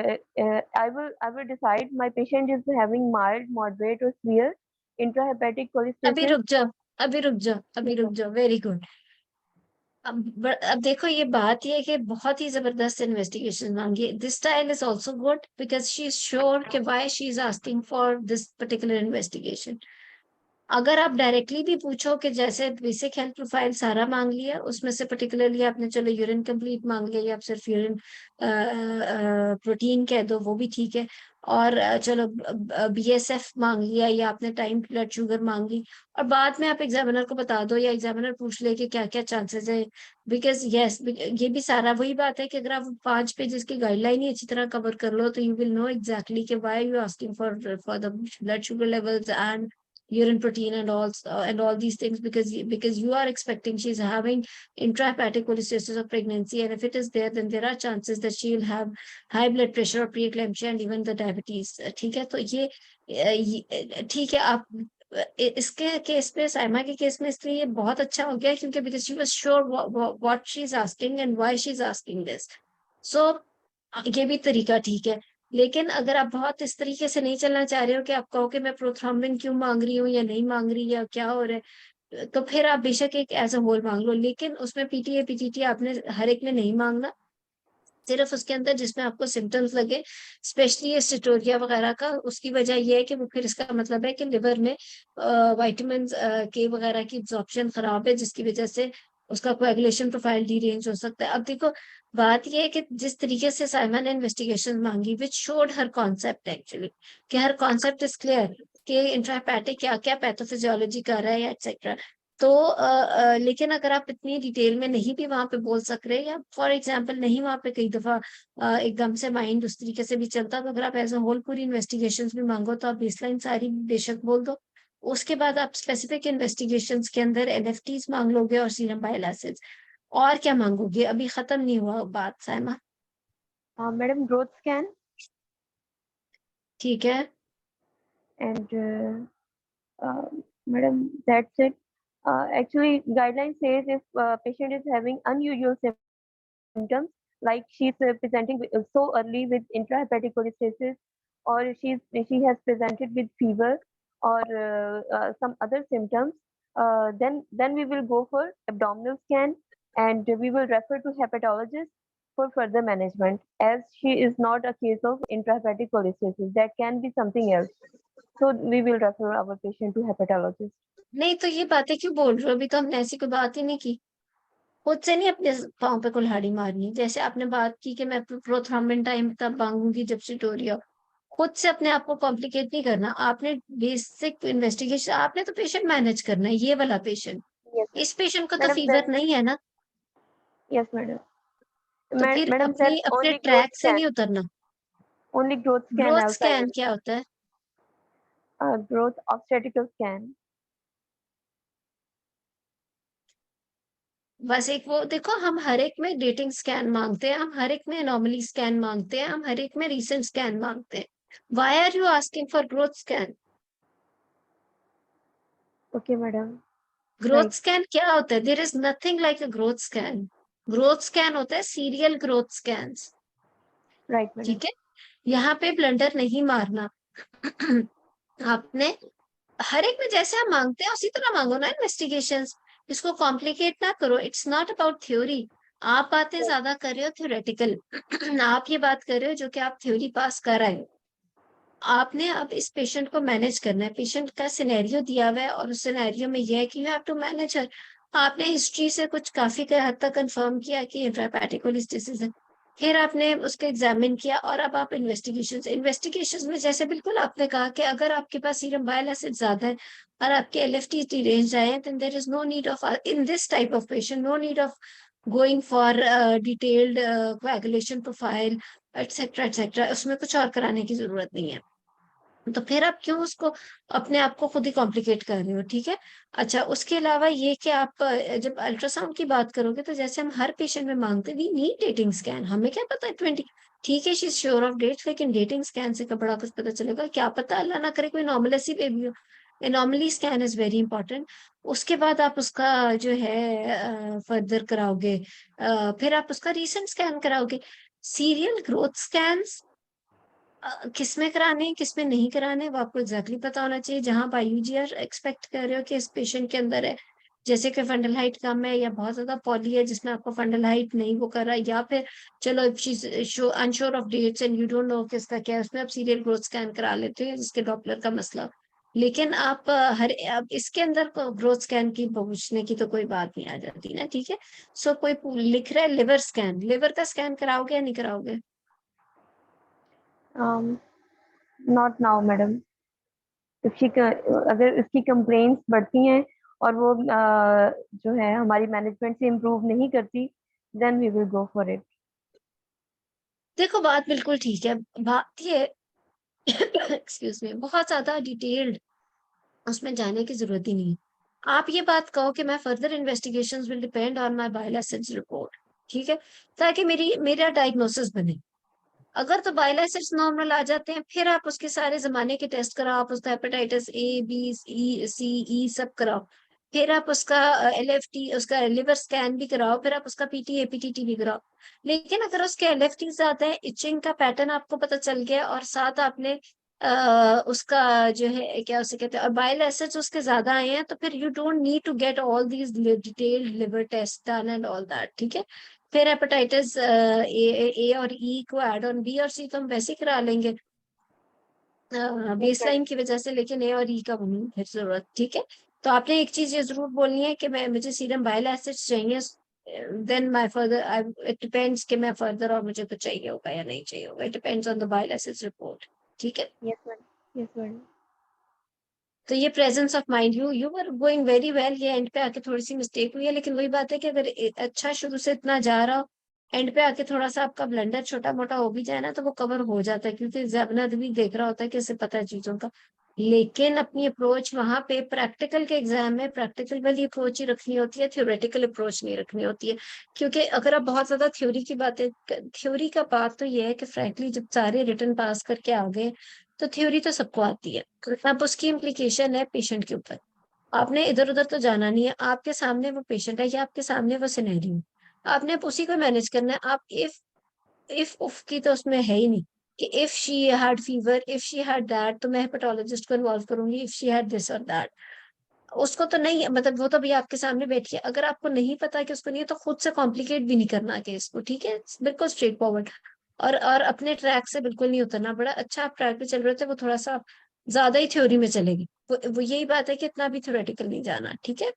I will decide my patient is having mild, moderate, or severe intrahepatic अभी cholestasis. रुक जाओ, अभी रुक जाओ, अभी Yes, रुक ma'am. जाओ, वेरी गुड। अब देखो ये बात ये है कि बहुत ही जबरदस्त इन्वेस्टिगेशन मांगी। This style is also good because she is sure कि why she is asking for this particular investigation. अगर आप डायरेक्टली भी पूछो कि जैसे बेसिक हेल्थ प्रोफाइल सारा मांग लिया, उसमें से पर्टिकुलरली आपने चलो यूरिन कंप्लीट मांग लिया या आप सिर्फ यूरिन प्रोटीन कह दो, वो भी ठीक है। और चलो बीएसएफ मांग लिया या आपने टाइम ब्लड शुगर मांग ली, और बाद में आप एग्जामिनर को बता दो या एग्जामिनर पूछ ले कि क्या क्या चांसेस है। बिकॉज यस, ये भी सारा वही बात है कि अगर आप 5 पेजेस की गाइडलाइन ही अच्छी तरह कवर कर लो तो यू विल नो एग्जैक्टली कि why you asking for the blood sugar levels and urine protein and all these things, because you are expecting she's having intrahepatic cholestasis of pregnancy, and if it is there, then there are chances that she will have high blood pressure or preeclampsia and even the diabetes. ठीक है, तो ये ठीक है। आप इसके केस में, साइमा के केस में, इसलिए ये बहुत अच्छा हो गया क्योंकि because she was sure what she is asking and why she is asking this. So ये भी तरीका ठीक है। लेकिन अगर आप बहुत इस तरीके से नहीं चलना चाह रहे हो कि आप कहो कि मैं प्रोथ्रम्बिन क्यों मांग रही हूँ या नहीं मांग रही या क्या हो रहा है, तो फिर आप बेशक एक एज अ होल मांग लो, लेकिन उसमें पीटीए पीटीटी आपने हर एक में नहीं मांगना। सिर्फ उसके अंदर जिसमें आपको सिम्टम्स लगे, स्पेशली स्टेटोरिया वगैरह का, उसकी वजह यह है कि वो फिर इसका मतलब है कि लिवर में विटामिन के वगैरह की एब्जॉर्प्शन खराब है, जिसकी वजह से उसका कोएगुलेशन प्रोफाइल डीरेंज हो सकता है। अब देखो, बात यह है कि जिस तरीके से साइमा ने इन्वेस्टिगेशन मांगी, विच शोड हर कॉन्सेप्ट एक्चुअली, कि हर कॉन्सेप्ट इज क्लियर कि इंट्राहेपेटिक क्या क्या पैथोफिजियोलॉजी कर रहा है एक्सेट्रा। तो लेकिन अगर आप इतनी डिटेल में नहीं भी वहां पे बोल सक रहे, या फॉर एग्जांपल नहीं वहां पे कई दफा एकदम से माइंड उस तरीके से भी चलता, तो अगर आप एज अ होल पूरी इन्वेस्टिगेशंस भी मांगो तो आप बेसलाइन सारी बेशक बोल दो। उसके बाद आप स्पेसिफिक इन्वेस्टिगेशंस के अंदर एनएफटीज मांग लोगे और सीरम बाइल एसिड्स, और क्या मांगोगे? अभी खत्म नहीं हुआ बात साइमा। मैडम ग्रोथ स्कैन ठीक है, and madam, that's it. Actually, guideline says if patient is having unusual symptoms, like she's presenting so early with intrahepatic cholestasis, or she has presented with fever or some other symptoms, then we will go for abdominal scan, and we will refer to hepatologist for further management, as she is not a case of intrahepatic cholestasis. That can be something else. So we will refer our patient to hepatologist. नहीं तो ये बातें क्यों बोल रहे हो? अभी तो हमने ऐसी कोई बात ही नहीं की। खुद से नहीं अपने पाँव पे कुल्हाड़ी मारनी। जैसे आपने बात की कि मैं प्रोथ्रम्बिन टाइम तब मांगूंगी जब स्टेटोरिया, खुद से अपने आप को कॉम्प्लिकेट नहीं करना। आपने बेसिक इन्वेस्टिगेशन, आपने तो पेशेंट मैनेज करना है, ये वाला पेशेंट। Yes, इस पेशेंट को तो madam. फीवर नहीं है ना, Yes, madam. तो फिर Madam, then अपने only growth ट्रैक से scan. नहीं उतरना। Only growth scan growth also. Scan क्या होता है? Growth obstetrical scan. बस एक वो देखो, हम हर एक में डेटिंग स्कैन मांगते हैं, हम हर एक में एनॉमली स्कैन मांगते हैं, हम हर एक में रीसेंट स्कैन मांगते हैं। Why are you asking for growth scan? Okay, madam. Growth Right. Scan क्या होता है? There is nothing like a growth scan. Growth scan होता है serial growth scan. Right, madam. ठीक है, यहाँ पे ब्लंडर नहीं मारना। आपने हर एक में जैसे हम मांगते हैं उसी तरह मांगो ना इन्वेस्टिगेशंस। इसको कॉम्प्लिकेट ना करो। It's not about theory. आप बातें ज्यादा कर रहे हो थ्योरेटिकल। आप ये बात कर रहे हो जो कि आप थ्योरी पास कर रहे हो। आपने अब इस पेशेंट को मैनेज करना है। पेशेंट का सिनेरियो दिया हुआ है और उस सिनेरियो में यह है कि यू हैव टू मैनेज हर। आपने हिस्ट्री से कुछ काफी हद तक कंफर्म किया कि इंट्राहेपेटिक कोलिस्टिसिस है, फिर आपने उसको एग्जामिन किया और अब आप इन्वेस्टिगेशन में जैसे बिल्कुल आपने कहा कि अगर आपके पास सीरम बाइल एसिड ज्यादा है और आपके एलएफटी रेंज आए, then there is no need of, in this type of patient, no need of going for detailed coagulation profile et cetera et cetera. उसमें कुछ और कराने की जरूरत नहीं है। तो फिर आप क्यों उसको अपने आप को खुद ही कॉम्प्लिकेट कर रहे हो? ठीक है। अच्छा, उसके अलावा ये कि आप जब अल्ट्रासाउंड की बात करोगे तो जैसे हम हर पेशेंट में मांगते हैं, वी नीड डेटिंग स्कैन। हमें क्या पता है 20, ठीक है she is sure of dates, लेकिन डेटिंग स्कैन से बड़ा कुछ पता चलेगा? क्या पता अल्लाह ना करे कोई नॉर्मलसी बेबी हो। Anomaly scan is very important. उसके बाद आप उसका जो है फर्दर कराओगे, फिर आप उसका रीसेंट स्कैन कराओगे। सीरियल ग्रोथ स्कैन्स किसमें कराने हैं किसमें नहीं कराने, वो आपको एग्जैक्टली पता होना चाहिए। जहां आप IUGR एक्सपेक्ट कर रहे हो कि इस पेशेंट के अंदर है, जैसे कि फंडल हाइट कम है या बहुत ज्यादा पॉली है जिसमें आपको फंडल हाइट नहीं वो कर रहा है, या फिर चलो unsure of dates and you don't know किसका क्या है, उसमें आप सीरियल ग्रोथ स्कैन करा लेते हो जिसके डॉपलर का मसला। लेकिन आप अब इसके अंदर ग्रोथ स्कैन की पूछने की तो कोई बात नहीं आ जाती ना। ठीक है। सो कोई लिख रहा है लिवर स्कैन, लिवर का स्कैन कराओगे या नहीं कराओगे? Not now, madam. अगर इसकी कंप्लेंट्स बढ़ती हैं और वो जो है हमारी मैनेजमेंट से इम्प्रूव नहीं करती, then we will go for it. देखो बात बिल्कुल ठीक है। बात ये एक्सक्यूज मी, बहुत ज्यादा डिटेल्ड उसमें जाने की जरूरत ही नहीं है। आप ये बात कहो कि मैं further investigations will depend on my bile acids report, ठीक है, ताकि मेरा डायग्नोसिस बने। अगर तो बाइल एसिड्स नॉर्मल आ जाते हैं, फिर आप उसके सारे जमाने के टेस्ट कराओ, आप उसका हेपेटाइटिस ए बी सी ई सब कराओ, फिर आप उसका LFT, उसका लिवर स्कैन भी कराओ, फिर आप उसका PT APTT भी कराओ। लेकिन अगर उसके LFT ज्यादा है, इचिंग का पैटर्न आपको पता चल गया, और साथ आपने उसका जो है क्या उसे कहते हैं, और बाइल एसिड्स उसके ज्यादा आए हैं, तो फिर you don't need to get all these detailed liver test done and all that, ठीक है। फिर हेपेटाइटिस ए और ई को ऐड ऑन, बी और सी तो हम वैसे ही करा लेंगे बेसलाइन की वजह से, लेकिन ए और ई का नहीं फिर जरूरत, ठीक है। तो आपने एक चीज ये जरूर बोलनी है कि मैं मुझे सीरम बाइल एसिड्स चाहिए, then my further it depends कि मैं फर्दर और मुझे तो चाहिए होगा या नहीं चाहिए होगा, it depends on the bile acids report, ठीक है। Yes, madam. Yes, madam. तो ये presence of mind, you were going very well, ये एंड पे आके थोड़ी सी मिस्टेक हुई है, लेकिन वही बात है कि अगर अच्छा शुरू से इतना जा रहा हो, एंड पे आके थोड़ा सा आपका ब्लंडर छोटा मोटा हो भी जाए ना, तो वो कवर हो जाता है, क्योंकि जबनद भी देख रहा होता है कि इसे पता है चीजों का। लेकिन अपनी अप्रोच वहां पे प्रैक्टिकल के एग्जाम में प्रैक्टिकल वाली अप्रोच ही रखनी होती है, थ्योरेटिकल अप्रोच नहीं रखनी होती है। क्योंकि अगर आप बहुत ज्यादा थ्योरी की बातें, थ्योरी का बात तो ये है कि फ्रैंकली जब सारे रिटर्न पास करके आ गए, तो थ्योरी तो सबको आती है, अब उसकी इम्प्लीकेशन है पेशेंट के ऊपर। आपने इधर उधर तो जाना नहीं है, आपके सामने वो पेशेंट है या आपके सामने वो सिनेरियो, आपने अब उसी को मैनेज करना है। आप इफ उफ की तो उसमें है ही नहीं कि if she had fever, if she had that, तो मैं हेपेटोलॉजिस्ट को इन्वॉल्व करूंगी, इफ शी हैड दिस और दैट, उसको तो नहीं, मतलब वो तो भी आपके सामने बैठी है, अगर आपको नहीं पता कि उसको नहीं है, तो खुद से कॉम्प्लिकेट भी नहीं करना केस को, ठीक है, बिल्कुल स्ट्रेट फॉरवर्ड। और अपने ट्रैक से बिल्कुल नहीं उतरना, बड़ा अच्छा आप ट्रैक पे चल रहे थे, वो थोड़ा सा ज्यादा ही थ्योरी में चलेगी, वो यही बात है कि इतना भी थ्योरेटिकल नहीं जाना, ठीक है।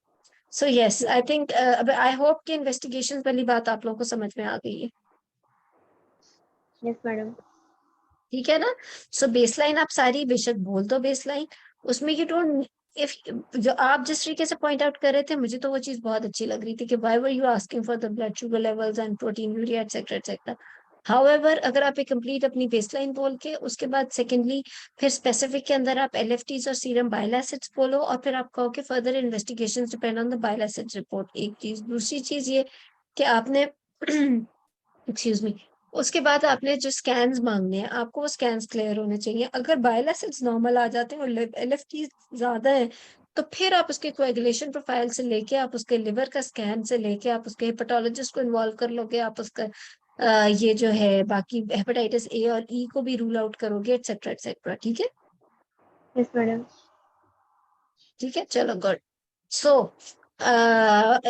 सो यस, आई थिंक अब आई होप कि इन्वेस्टिगेशन वाली बात आप लोगों को समझ में आ गई है, Yes, madam. ठीक है ना। सो बेसलाइन आप सारी बेशक बोल दो बेसलाइन, उसमें यू डोंट, इफ जो आप जिस तरीके से पॉइंट आउट कर रहे थे, मुझे तो वो चीज बहुत अच्छी लग रही थी कि why were you asking for the blood sugar levels and protein urea etcetera etcetera. However, अगर आप एक कंप्लीट अपनी बेसलाइन बोल के उसके बाद सेकेंडली फिर स्पेसिफिक के अंदर आप LFTs और सीरम बाइल एसिड्स बोलो, और फिर आप कहो कि further investigation depend on the bile acids report, एक चीज। दूसरी चीज ये कि आपने एक्सक्यूज मी, उसके बाद आपने जो स्कैन्स मांगने हैं, आपको वो स्कैन्स क्लियर होने चाहिए। अगर बाइल एसिड्स नॉर्मल आ जाते हैं और LFT ज्यादा है, तो फिर आप उसके कोएगुलेशन प्रोफाइल से लेके, आप उसके लिवर का स्कैन से लेके, आप उसके हेपेटोलॉजिस्ट को इन्वॉल्व कर लोगे, आप उसका ये जो है बाकी हेपेटाइटिस ए और ई को भी रूल आउट करोगे, एटसेट्रा एटसेट्रा, ठीक है। Yes, madam. ठीक है, चलो गुड। सो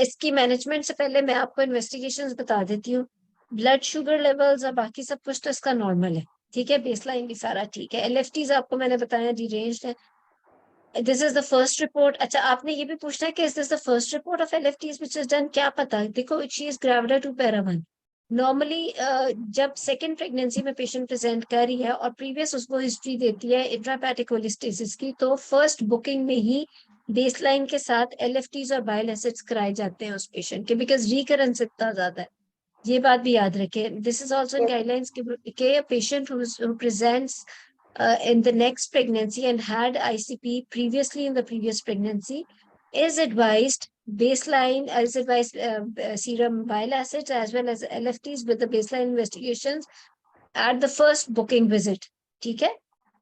इसकी मैनेजमेंट से पहले मैं आपको इन्वेस्टिगेशंस बता देती हूँ। ब्लड शुगर लेवल्स और बाकी सब कुछ तो इसका नॉर्मल है, ठीक है, बेसलाइन भी सारा ठीक है। LFTs आपको मैंने बताया डिरेंज्ड है। This is the first report. अच्छा, आपने ये भी पूछना है कि is this the first report of LFTs which is done, क्या पता, देखो she is gravid 2 para 1। Normally जब सेकेंड प्रेगनेंसी में पेशेंट प्रेजेंट कर रही है और प्रीवियस उसको हिस्ट्री देती है इंट्रापैटिक कोलिस्टेसिस की, तो फर्स्ट बुकिंग में ही बेसलाइन के साथ LFTs और बाइल एसिड्स कराए जाते हैं उस पेशेंट के, बिकॉज रिकरेंस इतना ज्यादा है। ये बात भी याद रखें, this is also in Yes, guidelines के patient who presents in the next pregnancy and had ICP previously in the previous pregnancy is advised serum bile acids as well as LFTs with the baseline investigations at the first booking visit, ठीक है।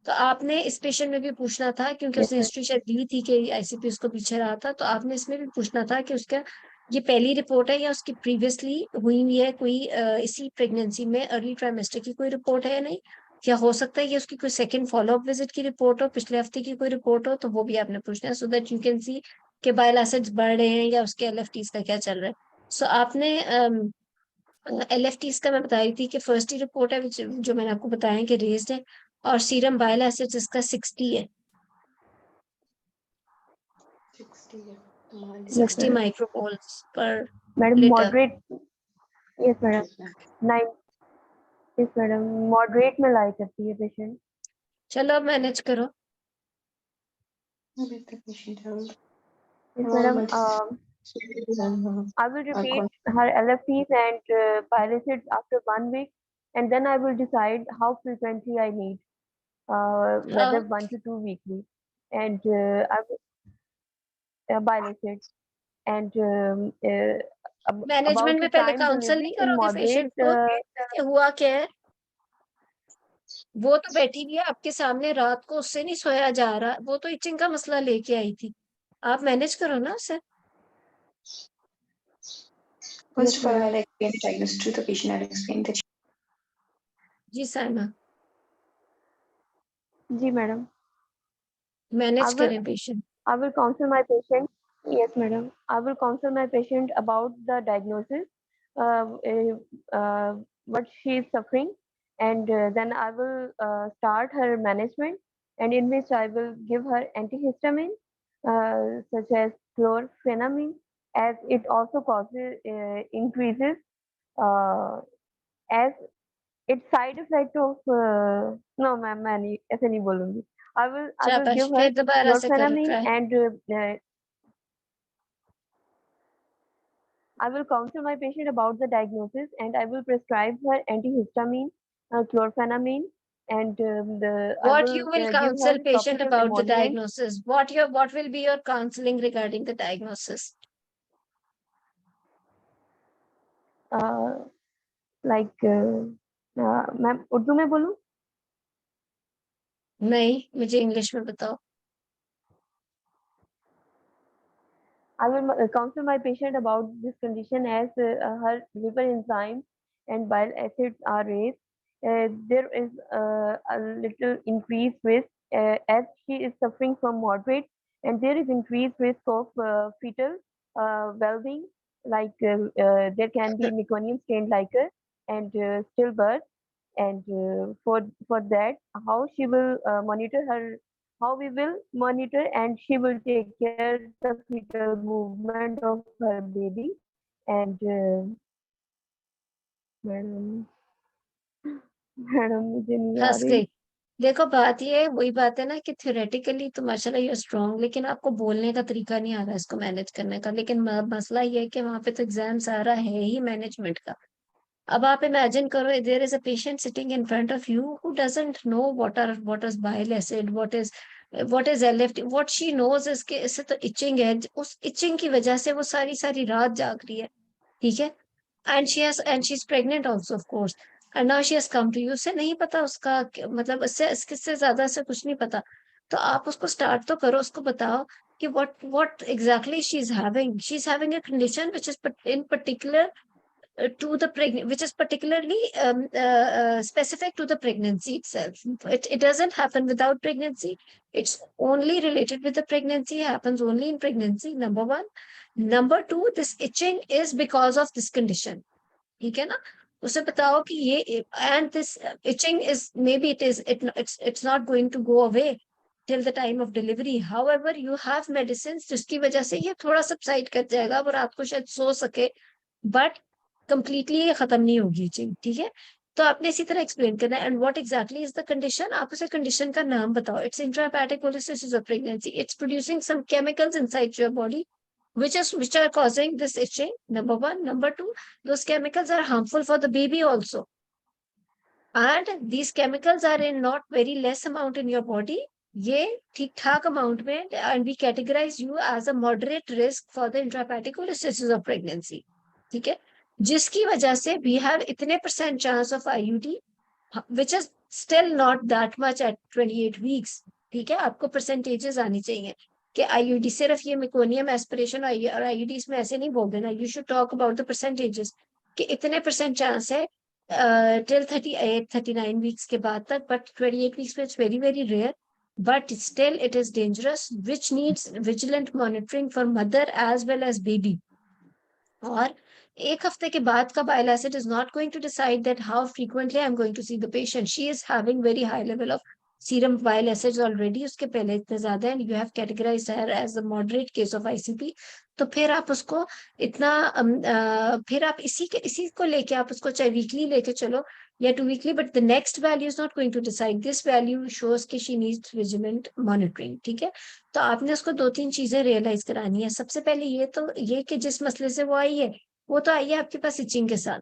तो आपने इस पेशेंट में भी पूछना था, क्योंकि yes, उसने madam. हिस्ट्री शायद दी थी कि ICP उसको पीछे रहा था, तो आपने इसमें भी पूछना था कि उसका ये पहली रिपोर्ट है या उसकी प्रीवियसली हुई हुई है कोई इसी प्रेगनेंसी में अर्ली ट्राइमेस्टर की कोई रिपोर्ट है या नहीं, या हो सकता है कि उसकी कोई सेकंड फॉलोअप विजिट की रिपोर्ट हो, पिछले हफ्ते की कोई रिपोर्ट हो, तो वो भी आपने पूछना है, so that you can see कि बाइल एसिड्स बढ़ रहे हैं या उसके LFTs का क्या चल रहा है। सो आपने LFTs का मैं बता रही थी कि फर्स्ट ही रिपोर्ट है जो मैंने आपको बताया कि रेज्ड है, और सीरम बाइल एसिड्स इसका 60 है, Yes, 60 madam. माइक्रोमोल्स पर Madam, litre. moderate. Yes, madam. 9. Yes, madam. Moderate में लाई करती है patient. चलो अब मैनेज करो। Yes, madam. I will repeat her LFTs and bile acids after 1 week, and then I will decide how frequently I need, whether 1 to 2 weekly. And bile acids. And management about में the पहले time काउंसल नहीं delivery in करोगे पेशेंट moderate को कि हुआ क्या है? वो तो बैठी हुई है आपके सामने, रात को उससे नहीं सोया जा रहा, वो तो इचिंग का मसला लेके आई थी, आप मैनेज करो ना उसे। First yes, of all, madam. I'll explain the diagnosis to the patient. I'll explain that ji Saima, जी madam. I मैनेज will करें patient. I will counsel my patient. Yes, madam. I will counsel my patient about the diagnosis, what she is suffering, and then I will start her management, and in which I will give her antihistamine, such as chlorphenamine, as it also causes increases as its side effect of no ma'am मैं नहीं ऐसे नहीं बोलूंगी. I will शाबाश, give her फिर दोबारा से करो chlorphenamine try. and I will counsel my patient about the diagnosis and I will prescribe her antihistamine, chlorphenamine, and I What will you will give her counsel patient topical about the emollient. diagnosis? What will be your counseling regarding the diagnosis? Like ma'am Urdu में बोलूं? नहीं, मुझे इंग्लिश में बताओ। I will counsel my patient about this condition as her liver enzymes and bile acids are raised. There is a little increased risk as she is suffering from moderate, and there is increased risk of fetal well-being, like there can be meconium stained liquor and stillbirth. And for that, how she will monitor her, how we will monitor, and she will take care the fetal movement of her baby. And madam madam मुझे नहीं आ हंस रही. गई। देखो बात ये है, वही बात है ना कि थ्योरेटिकली तो माशाल्लाह यू स्ट्रांग, लेकिन आपको बोलने का तरीका नहीं आ रहा इसको मैनेज करने का। लेकिन मसला ये है कि वहां पे तो एग्जाम्स आ रहा है ही मैनेजमेंट का। अब आप इमेजिन करो, there is a patient sitting in front of you who doesn't know what is bile acid, what is LFT, what she knows is के इससे तो इचिंग है। उस इचिंग की वजह से वो सारी सारी रात जाग रही है, ठीक है। And she is pregnant also of course, and now she has come to you. उसे नहीं पता उसका मतलब इससे ज्यादा से कुछ नहीं पता। तो आप उसको स्टार्ट तो करो, उसको बताओ कि what exactly she is having a condition which is in particular to the pregnant, which is particularly specific to the pregnancy itself. It doesn't happen without pregnancy. It's only related with the pregnancy, happens only in pregnancy, number one. Number two, this itching is because of this condition. ठीक है ना? उसे बताओ कि ये and this itching is maybe it's not going to go away till the time of delivery. However, you have medicines जिसकी वजह से ये थोड़ा सबसाइड कर जाएगा और आपको शायद सो सके, बट कंप्लीटली ये खत्म नहीं होगी इचिंग, ठीक है। तो आपने इसी तरह एक्सप्लेन करना है। And what exactly is the condition, आप उसे कंडीशन का नाम बताओ। इट्स इंट्राहेपेटिक कोलिसिस of pregnancy, it's producing some chemicals inside your body which are causing this itching, number one. Number two, those chemicals are harmful for the baby also, and these chemicals are in not very less amount in your body. ये ठीक ठाक अमाउंट में, and we categorize you as a moderate risk for the intrahepatic cholestasis of pregnancy, ठीक है। जिसकी वजह से we have इतने % chance of IUD, which is still not that much at 28 weeks, ठीक है। आपको परसेंटेजेस आनी चाहिए कि आईयूडी सिर्फ ये मेकोनियम एस्पिरेशन और आईयूडी इसमें ऐसे नहीं बोल देना। You should talk about the percentages कि इतने % चांस है टिल 38-39 वीक्स के बाद तक, बट 28 वीक्स में it's very very rare, but still it is dangerous, which needs vigilant monitoring for mother as well as baby. और एक हफ्ते के बाद का bile acid is not going to decide that how frequently I'm going to see the patient. She is having very high level of serum bile acids already, उसके पहले इतने ज्यादा, and you have categorized her as a moderate case of ICP. तो फिर आप उसको इतना फिर आप इसी को लेके आप उसको चाहे वीकली लेके चलो या 2 weekly, but the next value is not going to decide, this value shows कि शी नीड्स विजिलेंट मॉनिटरिंग, ठीक है। तो आपने उसको 2-3 चीजें रियलाइज करानी है। सबसे पहले ये कि जिस मसले से वो आई है, वो तो आई है आपके पास इचिंग के साथ,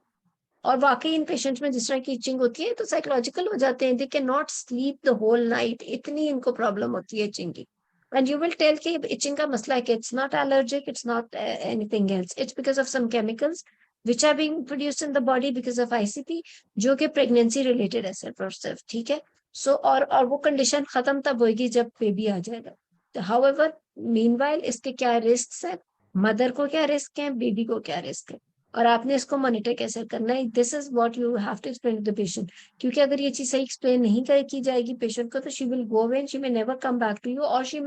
और वाकई इन पेशेंट्स में जिस तरह की इचिंग होती है तो साइकोलॉजिकल हो जाते हैं, they can not sleep the whole night, इतनी इनको प्रॉब्लम होती है इचिंग की। And you will tell कि itching का मसला है कि it's not allergic, it's not anything else. It's because of some chemicals which are being produced in the body because of ICP, जो कि pregnancy related है सिर्फ और सिर्फ, ठीक है. So और वो condition खत्म तब होगी जब baby आ जाएगा. However, meanwhile इसके क्या risks है, mother को क्या risk है, baby को क्या risk है, और आपने इसको monitor कैसे करना है. This is what you have to explain to the patient. क्योंकि अगर ये चीज सही explain नहीं की जाएगी patient को, तो she will go away and she may never come back to you, or she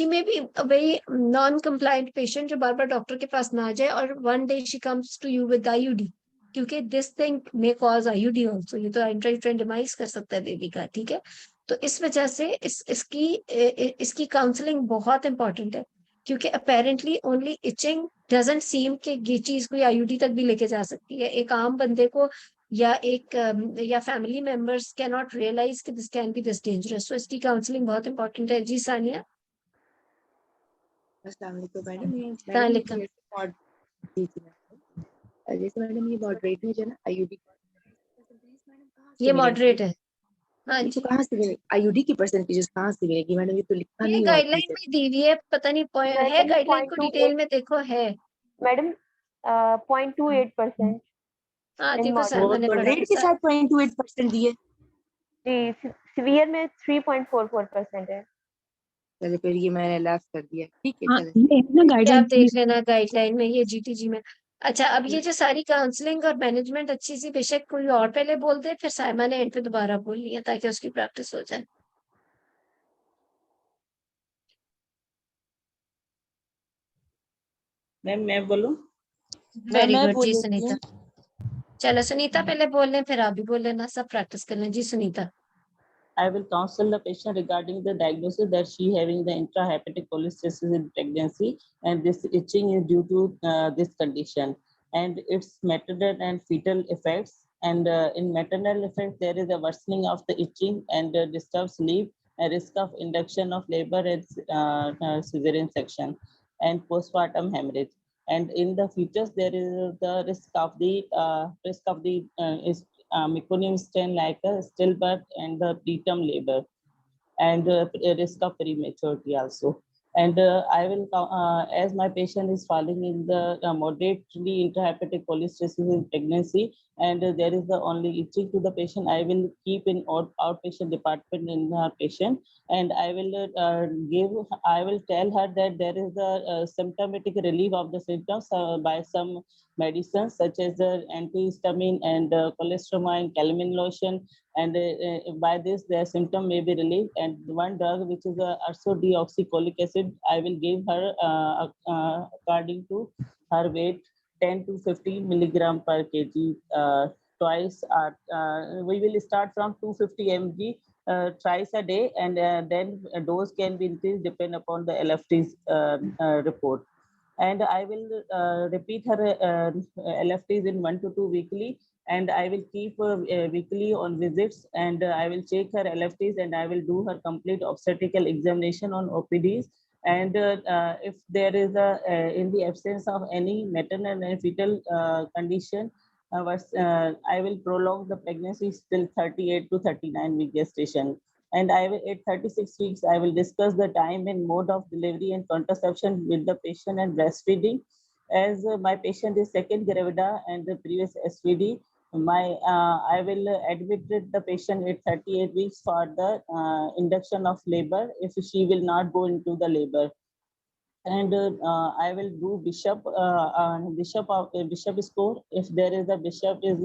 may be a very non-compliant patient जो बार बार डॉक्टर के पास ना जाए, और one day she comes to you with IUD, क्योंकि this thing may cause IUD also. ये तो इंट्राइट्रेंडमाइज कर सकता है बेबी का, ठीक है. तो इस वजह से इसकी काउंसलिंग बहुत इंपॉर्टेंट है, क्योंकि apparently only itching doesn't seem कि ये चीज कोई IUD तक भी लेके जा सकती है. एक आम बंदे को या या family members can not realise कि this can be this dangerous. So इसकी काउंसलिंग बहुत इंपॉर्टेंट है. जी सानिया. अस्सलाम वालेकुम मैडम. वालेकुम. जैसे मैडम ये मॉडरेट है जो ना आईयूडी ये मॉडरेट है. हाँ जी. कहाँ से मिले आईयूडी की परसेंटेजेस कहाँ से मिलेगी मैडम? ये तो लिखा ये नहीं हुआ गाइडलाइन में दी हुई है, पता नहीं पॉइंट है, गाइडलाइन को डिटेल में देखो है मैडम. 0.28%. हाँ in जी. तो moderate. मैंने पढ़ा मॉडरेट के साथ 0.28% दिए. जी, सीवियर में 3.44% है. चले फिर ये मैंने लैप्स कर दिया. ठीक है हाँ चले. ये है ना आप गाइडलाइन. देख लेना गाइडलाइन में, ये GTG में. अच्छा, अब ये जो सारी काउंसलिंग और मैनेजमेंट अच्छी सी, बेशक कोई और पहले बोल दे, फिर साइमा ने एंड पे दोबारा बोलनी है ताकि उसकी प्रैक्टिस हो जाए. मैम मैं बोलूं? वेरी मैं गुड. बोल जी देती सुनीता. हूँ. चलो सुनीता पहले बोल लें, फिर आप भी बोल लेना, सब प्रैक्टिस कर लें. जी Sunita. I will counsel the patient regarding the diagnosis that she having the intrahepatic cholestasis in pregnancy, and this itching is due to this condition, and its maternal and fetal effects. And in maternal effect, there is a worsening of the itching and disturbed sleep, a risk of induction of labor and cesarean section, and postpartum hemorrhage. And in the fetus, there is the risk of the meconium strain like a stillbirth and the preterm labor, and risk of prematurity also. And I will, as my patient is falling in the moderately intrahepatic cholestasis in pregnancy, and there is the only itching to the patient, I will keep in outpatient department in her patient, and I will tell her that there is the symptomatic relief of the symptoms by some medicines such as the antihistamine and cholesterol, calamine lotion, and by this their symptom may be relieved. And one drug which is ursodeoxycholic acid, I will give her according to her weight, 10 to 15 milligram per kg twice. We will start from 250 mg twice a day, and then a dose can be increased depending upon the LFT's report. And I will repeat her LFTs in 1 to 2 weekly, and I will keep weekly on visits, and I will check her LFTs, and I will do her complete obstetrical examination on OPDs. And if there is in the absence of any maternal and fetal condition, I will prolong the pregnancy till 38 to 39 week gestation. And I will, at 36 weeks, I will discuss the time and mode of delivery and contraception with the patient and breastfeeding. As my patient is second gravida and the previous SVD, I will admit the patient at 38 weeks for the induction of labor if she will not go into the labor. And I will do bishop score. If there is a bishop is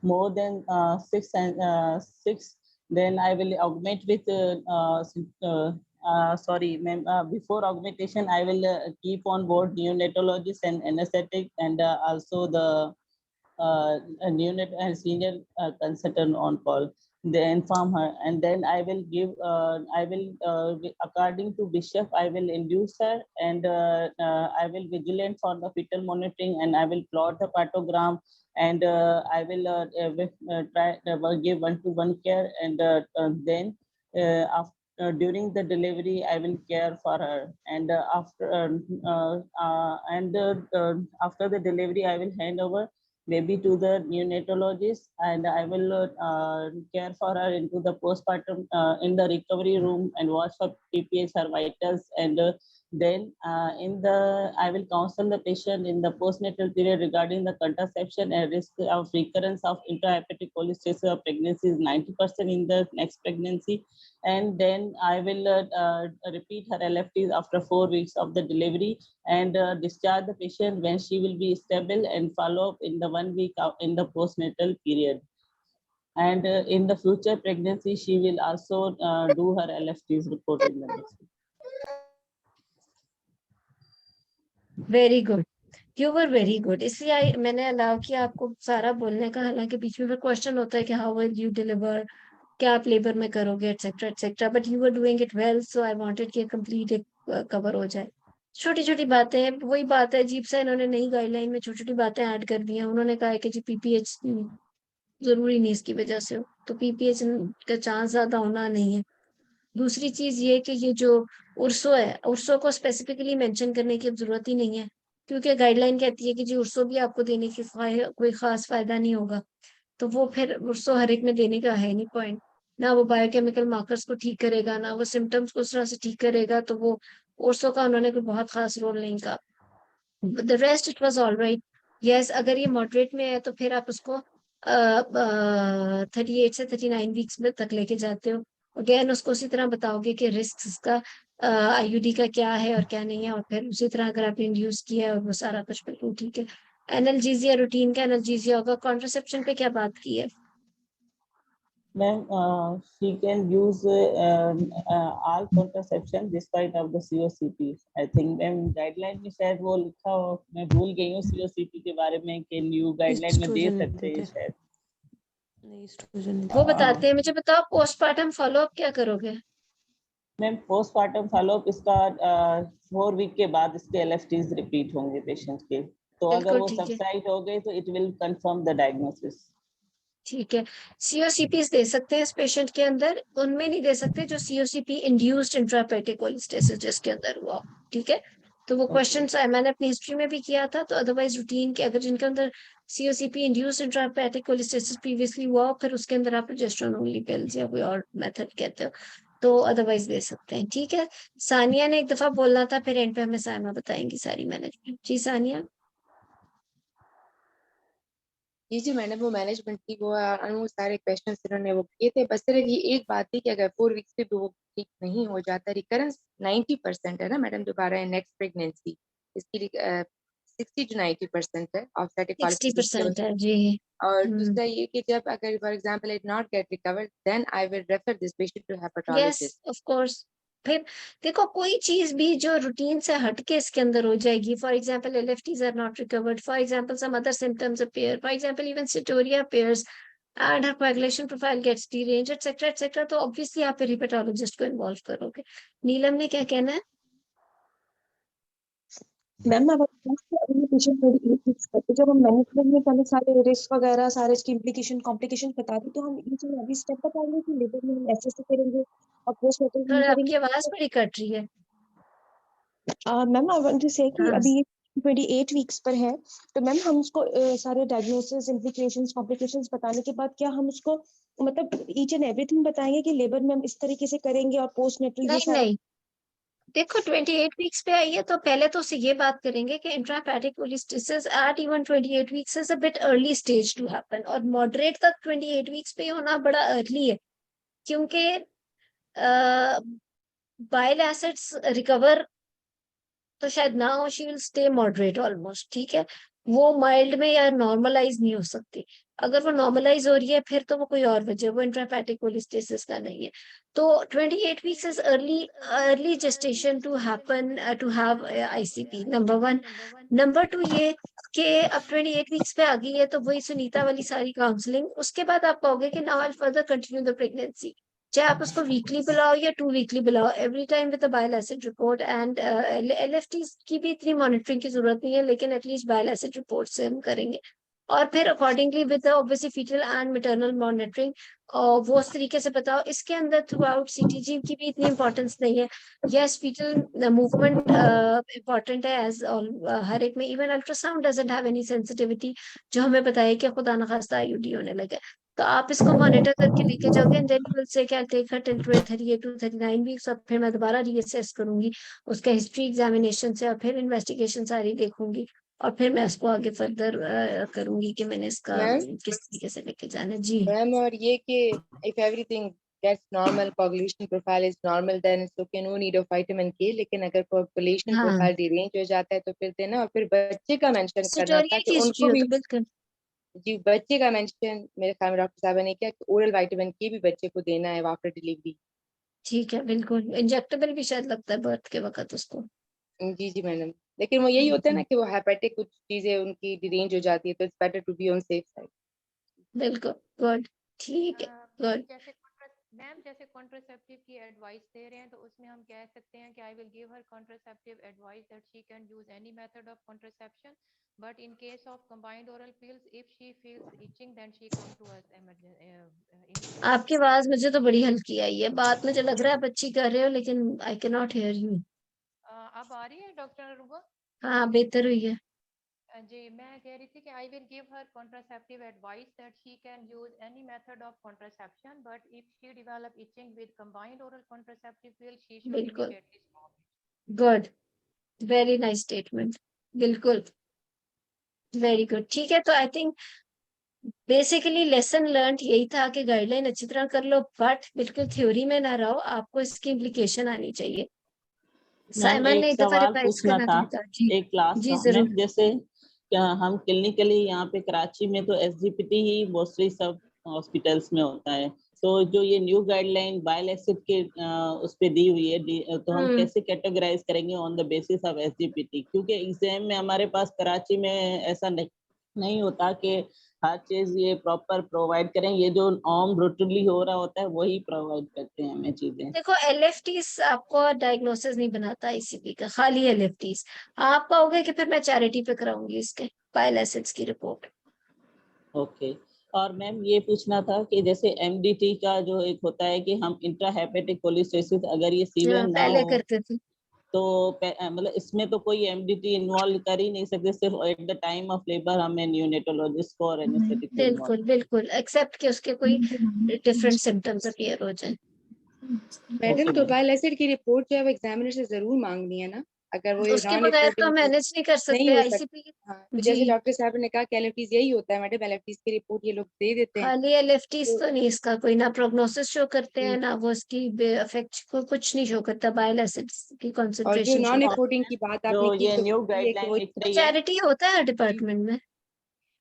more than 6 and 6, then I will augment with sorry, before augmentation, I will keep on board neonatologist and anesthetic, and also the neonat and senior consultant on call. They inform her, and then I will give, according to Bishop, I will induce her, and I will vigilant for the fetal monitoring, and I will plot the partogram, and I will try give one-to-one care, and then after during the delivery, I will care for her, and after the delivery, I will hand over baby to the neonatologist, and I will care for her into the postpartum in the recovery room and watch for PPH, her vitals, and then I will counsel the patient in the postnatal period regarding the contraception and risk of recurrence of intrahepatic cholestasis of pregnancy is 90% in the next pregnancy. And then I will repeat her LFTs after 4 weeks of the delivery, and discharge the patient when she will be stable, and follow up in the 1 week in the postnatal period. And in the future pregnancy, she will also do her LFTs report in the next week. Very good, you were very good. इसलिए मैंने अलाउ किया आपको सारा बोलने का, हालांकि बीच में फिर क्वेश्चन होता है कि हाउ विल यू डिलीवर, क्या आप लेबर में करोगे, etcetera etcetera, but you were doing it well, so I wanted कि कंप्लीट एक कवर हो जाए। छोटी छोटी बातें हैं, वही बात है, अजीब सा इन्होंने नई गाइडलाइन में छोटी छोटी बातें ऐड कर दी हैं। उन्होंने कहा है कि जी पीपीएच जरूरी नहीं इसकी वजह से हो, तो पीपीएच का चांस ज्यादा होना नहीं है। दूसरी चीज ये कि ये जो उर्सो है, उर्सो को स्पेसिफिकली मेंशन करने की अब जरूरत ही नहीं है, क्योंकि गाइडलाइन कहती है कि जी उर्सो भी आपको देने की कोई खास फायदा नहीं होगा, तो वो फिर उर्सो हर एक में देने का है नहीं पॉइंट। ना वो बायोकेमिकल मार्कर्स को ठीक करेगा, ना वो सिम्टम्स को उस तरह से ठीक करेगा, तो वो उर्सो का उन्होंने कोई बहुत खास रोल नहीं कहा। The rest it was all right. Yes, अगर ये मॉडरेट में है तो फिर आप उसको 38 से 39 वीक्स में तक लेके जाते हो। अगेन उसको उसी तरह बताओगे कि रिस्क का आईयूडी का क्या है और क्या नहीं है, और फिर उसी तरह अगर आपने इंड्यूस किया है और वो सारा कुछ बिल्कुल ठीक है। एनाल्जेसिया, रूटीन का एनाल्जेसिया होगा। कॉन्ट्रासेप्शन पे क्या बात की है? Ma'am, she can use all contraception despite of the COCP. I think ma'am guideline में शायद वो लिखा हो, मैं भूल गई हूँ COCP के बारे में कि न्यू गाइडलाइन में दे सकते हैं शायद। वो बताते हैं। मुझे बताओ पोस्टपार्टम फॉलोअप क्या करोगे? मैम पोस्टपार्टम फॉलोअप इसका 4 वीक के बाद इसके LFTs रिपीट होंगे पेशेंट के, तो अगर वो सबसाइड हो गए तो it will confirm the diagnosis. ठीक है, सीओसीपीस दे सकते हैं इस पेशेंट के अंदर, उनमें नहीं दे सकते जो सीओसीपी इंड्यूस्ड इंट्राहेपेटिक कोलिस्टेसिस जिसके अंदर हुआ। ठीक है, तो वो क्वेश्चन मैंने अपनी हिस्ट्री में भी किया था। तो अदरवाइज रूटीन के अगर जिनके अंदर सीओसीपी इंड्यूस्ड इंट्राहेपेटिक कोलिस्टेसिस प्रीवियसली हुआ, फिर उसके अंदर आप प्रोजेस्टेरोन ओनली पिल्स या कोई और मेथड कहते हो, तो अदरवाइज दे सकते हैं। ठीक है, सानिया ने एक दफा बोलना था, फिर एंड पे हमें साइमा बताएंगी सारी मैनेजमेंट। जी सानिया। जी मैंने वो मैनेजमेंट की वो सारे क्वेश्चन इन्होंने वो किए थे। बस सिर्फ ये एक बात थी कि अगर 4 वीक्स पे भी वो ठीक नहीं हो जाता, रिकरेंस 90% है ना मैडम, दोबारा नेक्स्ट प्रेगनेंसी इसकी 60 to 90% है ऑफसेटिक 60% है जी। और दूसरा ये कि जब अगर for example it not get recovered, then I will refer this patient to hepatologist. Yes of course. फिर देखो कोई चीज भी जो रूटीन से हटके इसके अंदर हो जाएगी, for example LFTs are not recovered, for example some other symptoms appear, for example even steatorrhoea appears and her coagulation profile gets deranged etcetera etcetera, तो ऑब्वियसली आप फिर हेपेटोलॉजिस्ट को इन्वॉल्व करोगे। नीलम ने क्या कहना है? मैम मैं अभी पेशेंट 28 वीक्स का, तो जब हम मैनेजमेंट में पहले सारे रिस्क वगैरह सारे इसकी इम्प्लीकेशन कॉम्प्लिकेशन बता दी, तो हम ईच एंड एवरी स्टेप बताएंगे कि लेबर में हम ऐसे से करेंगे और पोस्टमार्टम में आपकी करेंगे। आवाज बड़ी कट रही है। मैम आई वांट टू से कि अभी 28 वीक्स पर है, तो मैम हम उसको सारे डायग्नोसिस इम्प्लीकेशंस कॉम्प्लिकेशंस बताने के बाद क्या हम उसको मतलब ईच एंड एवरीथिंग बताएंगे कि लेबर में हम इस तरीके से करेंगे और पोस्टनेटल ये सारा? नहीं, देखो 28 वीक्स पे आई है तो पहले तो उससे ये बात करेंगे कि intrahepatic cholestasis at even 28 weeks is a bit early stage to happen, और मॉडरेट तक 28 वीक्स पे होना बड़ा अर्ली है, क्योंकि बाइल एसिड्स रिकवर तो शायद ना हो, she will stay moderate almost. ठीक है, वो माइल्ड में या नॉर्मलाइज नहीं हो सकती। अगर वो नॉर्मलाइज हो रही है फिर तो वो कोई और वजह, वो इंट्राहेपेटिक कोलिस्टेसिस का नहीं है। तो 28 weeks is early gestation to happen to have ICP, number 1। Number 2 ये कि अब 28 वीक्स पे आ गई है तो वही सुनीता वाली सारी काउंसलिंग, उसके बाद आप कहोगे कि now I will further continue the pregnancy, चाहे आप उसको वीकली बुलाओ या 2 वीकली बुलाओ, every time with bile acid report. And LFT की भी इतनी मॉनिटरिंग की जरूरत नहीं है, लेकिन एटलीस्ट बाइल एसिड रिपोर्ट से हम करेंगे। और फिर accordingly with obviously fetal and maternal monitoring और वो उस तरीके से बताओ। इसके अंदर थ्रू आउट सीटीजी की भी इतनी इंपॉर्टेंस नहीं है। यस, फीटल मूवमेंट इम्पॉर्टेंट है एज हर एक में। Even ultrasound doesn't have any sensitivity जो हमें बताए कि खुदा न खास्ता आईयूडी होने लगे। तो आप इसको मॉनिटर करके लेके जाओगे and then you will say क्या take her till 38 to 39 weeks. और फिर मैं दोबारा रीअसेस करूंगी उसका हिस्ट्री एग्जामिनेशन से, और फिर इन्वेस्टिगेशन सारी देखूंगी, और फिर मैं उसको आगे फर्दर करूंगी कि मैंने इसका मैम किस तरीके से लेके जाना है। जी मैम और ये कि if everything gets normal, coagulation profile is normal, then it's okay, no need of vitamin K. लेकिन अगर coagulation हाँ, profile derange हो जाता है तो फिर देना। और फिर बच्चे का मेंशन करना था सिटोरियल कि की हिस्ट्री उनको हो भी, तो बिल्कुल जी बच्चे का मेंशन मेरे ख्याल में डॉक्टर साहब ने किया कि ओरल विटामिन के भी बच्चे को देना है आफ्टर डिलीवरी। ठीक है। बिल्कुल इंजेक्टेबल भी शायद लगता है बर्थ के वक्त उसको। जी जी मैडम। लेकिन वो यही होता है ना कि वो हेपेटिक कुछ चीजें उनकी डिरेंज हो जाती है, तो it's better to be on safe side. बिल्कुल गुड, ठीक है, मैम गुड। जैसे कॉन्ट्रासेप्टिव की एडवाइस दे रहे हैं तो उसमें हम कह सकते हैं कि I will give her contraceptive advice that she can use any method of contraception, but in case of combined oral pills if she feels itching then she come to us immediately. आपकी आवाज मुझे तो बड़ी हल्की आई है। बात मुझे लग रहा है आप अच्छी कर रहे हो, लेकिन I can not here you. अब आ रही है डॉक्टर अरूबा? हाँ, बेहतर हुई है। जी मैं कह रही थी कि I will give her contraceptive advice that she can use any method of contraception, but if she develop itching with combined oral contraceptive pill she should बिल्कुल immediately stop. Good, very nice statement. बिल्कुल वेरी गुड। ठीक है, तो I think basically lesson learn यही था कि गाइडलाइन अच्छी तरह कर लो, बट बिल्कुल थ्योरी में ना रहो, आपको इसकी इम्प्लीकेशन आनी चाहिए। मैम साइमन एक ने एक दफा सवाल रिवाइज पूछना करना था, चाहता। जी एक लास्ट जी मैम, जरूर। जैसे क्या हम क्लिनिकली यहाँ पे कराची में तो एसजीपीटी ही मोस्टली सब हॉस्पिटल्स में होता है, तो जो ये न्यू गाइडलाइन बाइल एसिड के उस पे दी हुई है तो हम कैसे कैटेगराइज करेंगे on the basis of SGPT? क्योंकि एग्जाम में हमारे पास कराची में ऐसा नहीं होता कि हर चीज ये प्रॉपर प्रोवाइड करें, ये जो नॉर्म रूटीनली हो रहा होता है वही प्रोवाइड करते हैं हमें चीजें। देखो एलएफटीज आपको डायग्नोसिस नहीं बनाता आईसीपी का, खाली एलएफटीज। आप कहोगे कि फिर मैं चैरिटी पे कराऊंगी इसके बाइल एसिड्स की रिपोर्ट। ओके। और मैम ये पूछना था कि जैसे एमडीटी का जो एक होता है कि हम इंट्राहेपेटिक कोलिस्टेसिस अगर ये सीवियर ना पहले हो करते थे। तो मतलब इसमें तो कोई एमडीटी इन्वॉल्व कर ही नहीं सकते, सिर्फ at the time of labour हमें न्यूनेटोलॉजिस्ट को और एनेस्थेटिक को इन्वॉल्व। बिल्कुल बिल्कुल, एक्सेप्ट कि उसके कोई डिफरेंट सिम्टम्स अपीयर हो जाए। मैडम ओके तो मैम। बाइल एसिड की रिपोर्ट जो है वो एग्जामिनर से जरूर मांगनी है ना, अगर वो उसके नॉन बगैर तो रिपोर्टिंग तो मैनेज नहीं कर नहीं सकते हो आईसीपी। सकता। हाँ तो जी, जैसे डॉक्टर साहब ने कहा कि एलएफटीज यही होता है मैडम, एलएफटीज की रिपोर्ट ये लोग दे देते हैं। खाली एलएफटीज तो तो नहीं, इसका कोई ना प्रोग्नोसिस शो करते हैं जी, ना वो इसकी इफेक्ट को कुछ नहीं शो करता। बाइल एसिड्स की और जो कंसंट्रेशन शो नॉन और करती रिपोर्टिंग की बात जो आपने की ये तो न्यू ये है कि गाइडलाइन वो लिख है। रही है। चैरिटी होता है जी। डिपार्टमेंट में।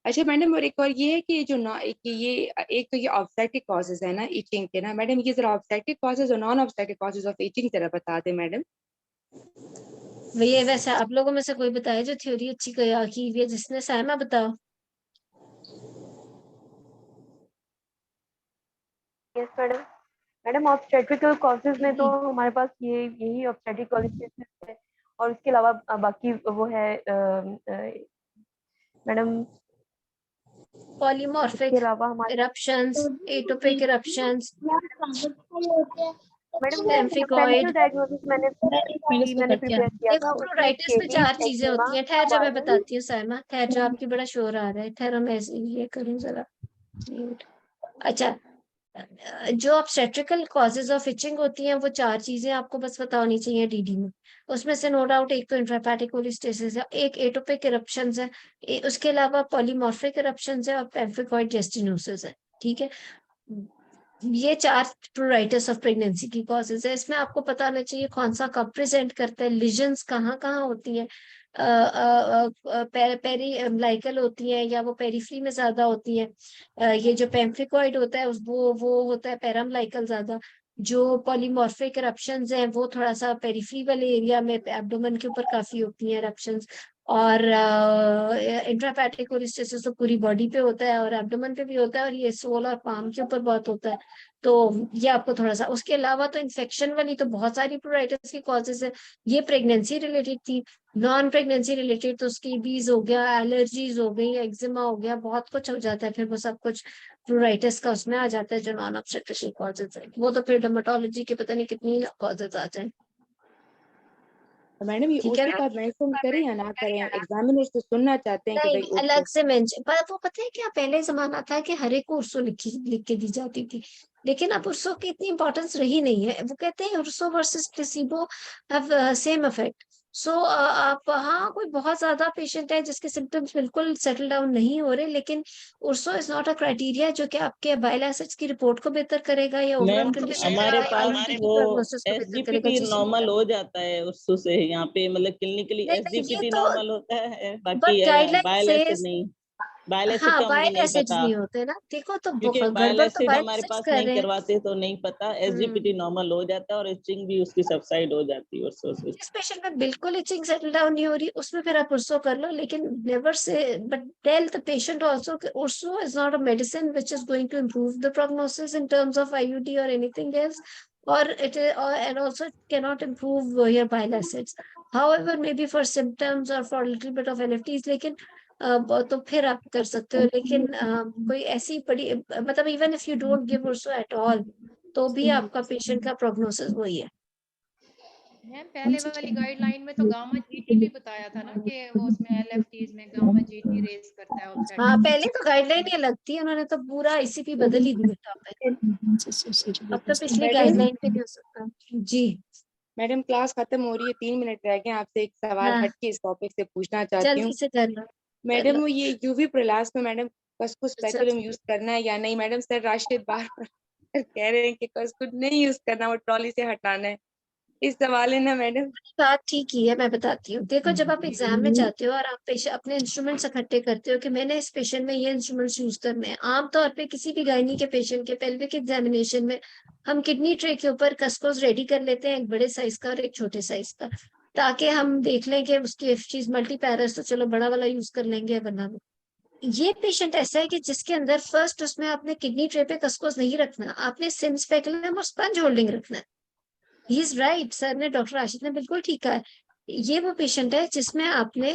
अच्छा मैडम, और एक और ये है कि जो ना कि ये एक तो ये ऑब्स्टेट्रिक कॉजेज है ना इचिंग के ना मैडम, ये जरा ऑब्स्टेट्रिक कॉजेज और non obstetric causes of itching जरा बता दें मैडम। भैया वैसे आप लोगों में से कोई बताए जो थ्योरी अच्छी कया की हुई है, जिसने साइमा बताओ। Yes madam. Madam obstetrical causes में तो हमारे पास यही ऑब्स्टेट्रिक कॉलिसिस है, और उसके अलावा बाकी वो है मैडम। पॉलीमॉर्फिक इसके अलावा हमारे इरप्शंस, एटोपिक इरप्शंस, मैडम वो पेम्फिकॉइड। डिफरेंशियल डायग्नोसिस मैंने प्रिपेयर किया था, देखो उसमें प्रोराइटिस में 4 चीजें एक्जिमा, होती हैं। ठहर जा मैं बाइल। बताती हूँ साइमा, ठहर जा, आपकी बड़ा शोर आ रहा है। ठहरो मैं ये करूँ जरा म्यूट। अच्छा, जो ऑब्स्टेट्रिकल कॉजेज ऑफ इचिंग होती हैं वो 4 चीजें आपको बस पता होनी चाहिए डीडी में। उसमें से नो डाउट एक तो इंट्राहेपेटिक कोलिस्टेसिस है, एक एटोपिक इरप्शंस है, उसके अलावा पॉलीमॉर्फिक इरप्शंस है और पेम्फिकॉइड जेस्टिनोसिस है। ठीक है, ये 4 प्रोराइटिस ऑफ प्रेगनेंसी की कॉजेज है। इसमें आपको पता होना चाहिए कौन सा कब प्रेजेंट करता है, लिजन्स कहाँ कहाँ होती है, पेरी अम्बिलिकल होती है या वो पेरिफेरी में ज्यादा होती है। ये जो पेम्फिकॉइड होता है वो होता है पैराम्बिलिकल ज्यादा। जो पॉलीमॉर्फिक इरप्शंस हैं वो थोड़ा सा पेरिफेरी वाले एरिया में एब्डोमेन के ऊपर काफी होती हैं इरप्शंस। और इंट्राहेपेटिक कोलिस्टेसिस तो पूरी बॉडी पे होता है और एब्डोमेन पे भी होता है, और ये सोल और पाम के ऊपर बहुत होता है। तो ये आपको थोड़ा सा, उसके अलावा तो इन्फेक्शन वाली तो बहुत सारी प्रोराइटिस की कॉजेज है। ये प्रेगनेंसी रिलेटेड थी। नॉन प्रेगनेंसी रिलेटेड तो स्कीबीज हो गया, एलर्जीज हो गई, एक्जिमा हो गया, बहुत कुछ हो जाता है फिर वो सब कुछ। प्लूराइटिस का उसमें आ जाता है जो नॉन ऑब्स्ट्रक्टिव कॉजेज है, वो तो फिर डर्मेटोलॉजी के पता नहीं कितनी कॉजेज आ जाए। तो मैडम ये ठीक है ओटी ना? का मेंशन करें या ना करें, एग्जामिनर्स तो सुनना चाहते हैं कि नहीं भाई अलग ओटी। से मेंशन, पर वो पता है क्या, पहले जमाना था कि हर एक को उर्सो लिख के दी जाती थी, लेकिन अब उर्सो की इतनी इंपॉर्टेंस रही नहीं है। वो कहते हैं urso versus placebo have same effect. So आप, हाँ कोई बहुत ज्यादा पेशेंट है जिसके सिम्टम्स बिल्कुल सेटल डाउन नहीं हो रहे, लेकिन उर्सो इज नॉट अ क्राइटेरिया जो कि आपके बाइल एसिड्स की रिपोर्ट को बेहतर करेगा या मैम ओवरऑल कंडीशन हमारे पास की वो प्रोग्नोसिस को बेहतर करेगा। एसजीपीटी जी जी। नॉर्मल हो जाता है उससे से यहाँ पे, मतलब क्लिनिकली नहीं नहीं ये एसजीपीटी तो, नॉर्मल होता है, बाकी बट गाइडलाइन बाइल से, एसिड नहीं। बाइल एसिड हाँ का मुझे बाइल नहीं एसिड्स पता, नहीं होते ना, देखो तो क्योंकि बाइल गड़बड़ तो एसिड बाइल हमारे एसिड्स पास कर नहीं रहे हैं। करवाते तो नहीं पता। एसजीपीटी नॉर्मल हो जाता है और इचिंग भी उसकी सबसाइड हो जाती है उससे। जिस पेशेंट में बिल्कुल इचिंग सेटल डाउन नहीं हो रही उसमें फिर आप उर्सो कर लो, लेकिन never say but tell the patient also कि urso is not a medicine which is going to improve the prognosis in terms of IUD or anything else, or it is, and also it cannot improve your bile acids. However, maybe for symptoms or for a little bit of LFTs, लेकिन तो फिर आप कर सकते हो, लेकिन कोई ऐसी बड़ी मतलब even if you don't give urso at all तो भी आपका पेशेंट का प्रोग्नोसिस वही है। मैम पहले वाली गाइडलाइन में तो गामा जीटी भी बताया था ना कि वो उसमें एलएफटीज में गामा जीटी रेज करता है हाँ ऑब्स्टेट्रिक। पहले तो गाइडलाइन ये लगती है, उन्होंने तो पूरा आईसीपी बदल ही दिया टॉपिक। अब तो पिछली मैडम गाइडलाइन पे नहीं हो सकता। जी मैडम क्लास खत्म हो रही है, 3 मिनट रह गए, आपसे एक सवाल हाँ हटके इस टॉपिक से पूछना चाहती हूँ। जल्दी से कर लो कर मैडम लो। वो ये यूवी प्रलास में मैडम कस्को अच्छा स्पेकुलम यूज करना है या नहीं? मैडम सर राशिद बार बार कह रहे हैं कि कस्को नहीं यूज करना, वो ट्रॉली से हटाना है। इस सवाल है ना मैडम। बात ठीक ही है, मैं बताती हूँ। देखो जब आप एग्जाम में जाते हो और आप अपने इंस्ट्रूमेंट्स इकट्ठे करते हो कि मैंने इस पेशेंट में ये इंस्ट्रूमेंट्स यूज करने हैं, आमतौर पे किसी भी गायनी के पेशेंट के पेल्विक एग्जामिनेशन में हम किडनी ट्रे के ऊपर कस्कोस रेडी कर लेते हैं, एक बड़े साइज का और एक छोटे साइज का, ताकि हम देख लें कि उसकी चीज मल्टी पैरस तो चलो बड़ा वाला यूज कर लेंगे, वरना ये पेशेंट ऐसा है कि जिसके अंदर फर्स्ट उसमें आपने किडनी ट्रे पे कस्कोस नहीं रखना, आपने सिम स्पेकुलम और स्पंज होल्डिंग रखना है। ही इज राइट, सर ने, डॉक्टर आशित ने बिल्कुल ठीक कहा है। ये वो पेशेंट है जिसमें आपने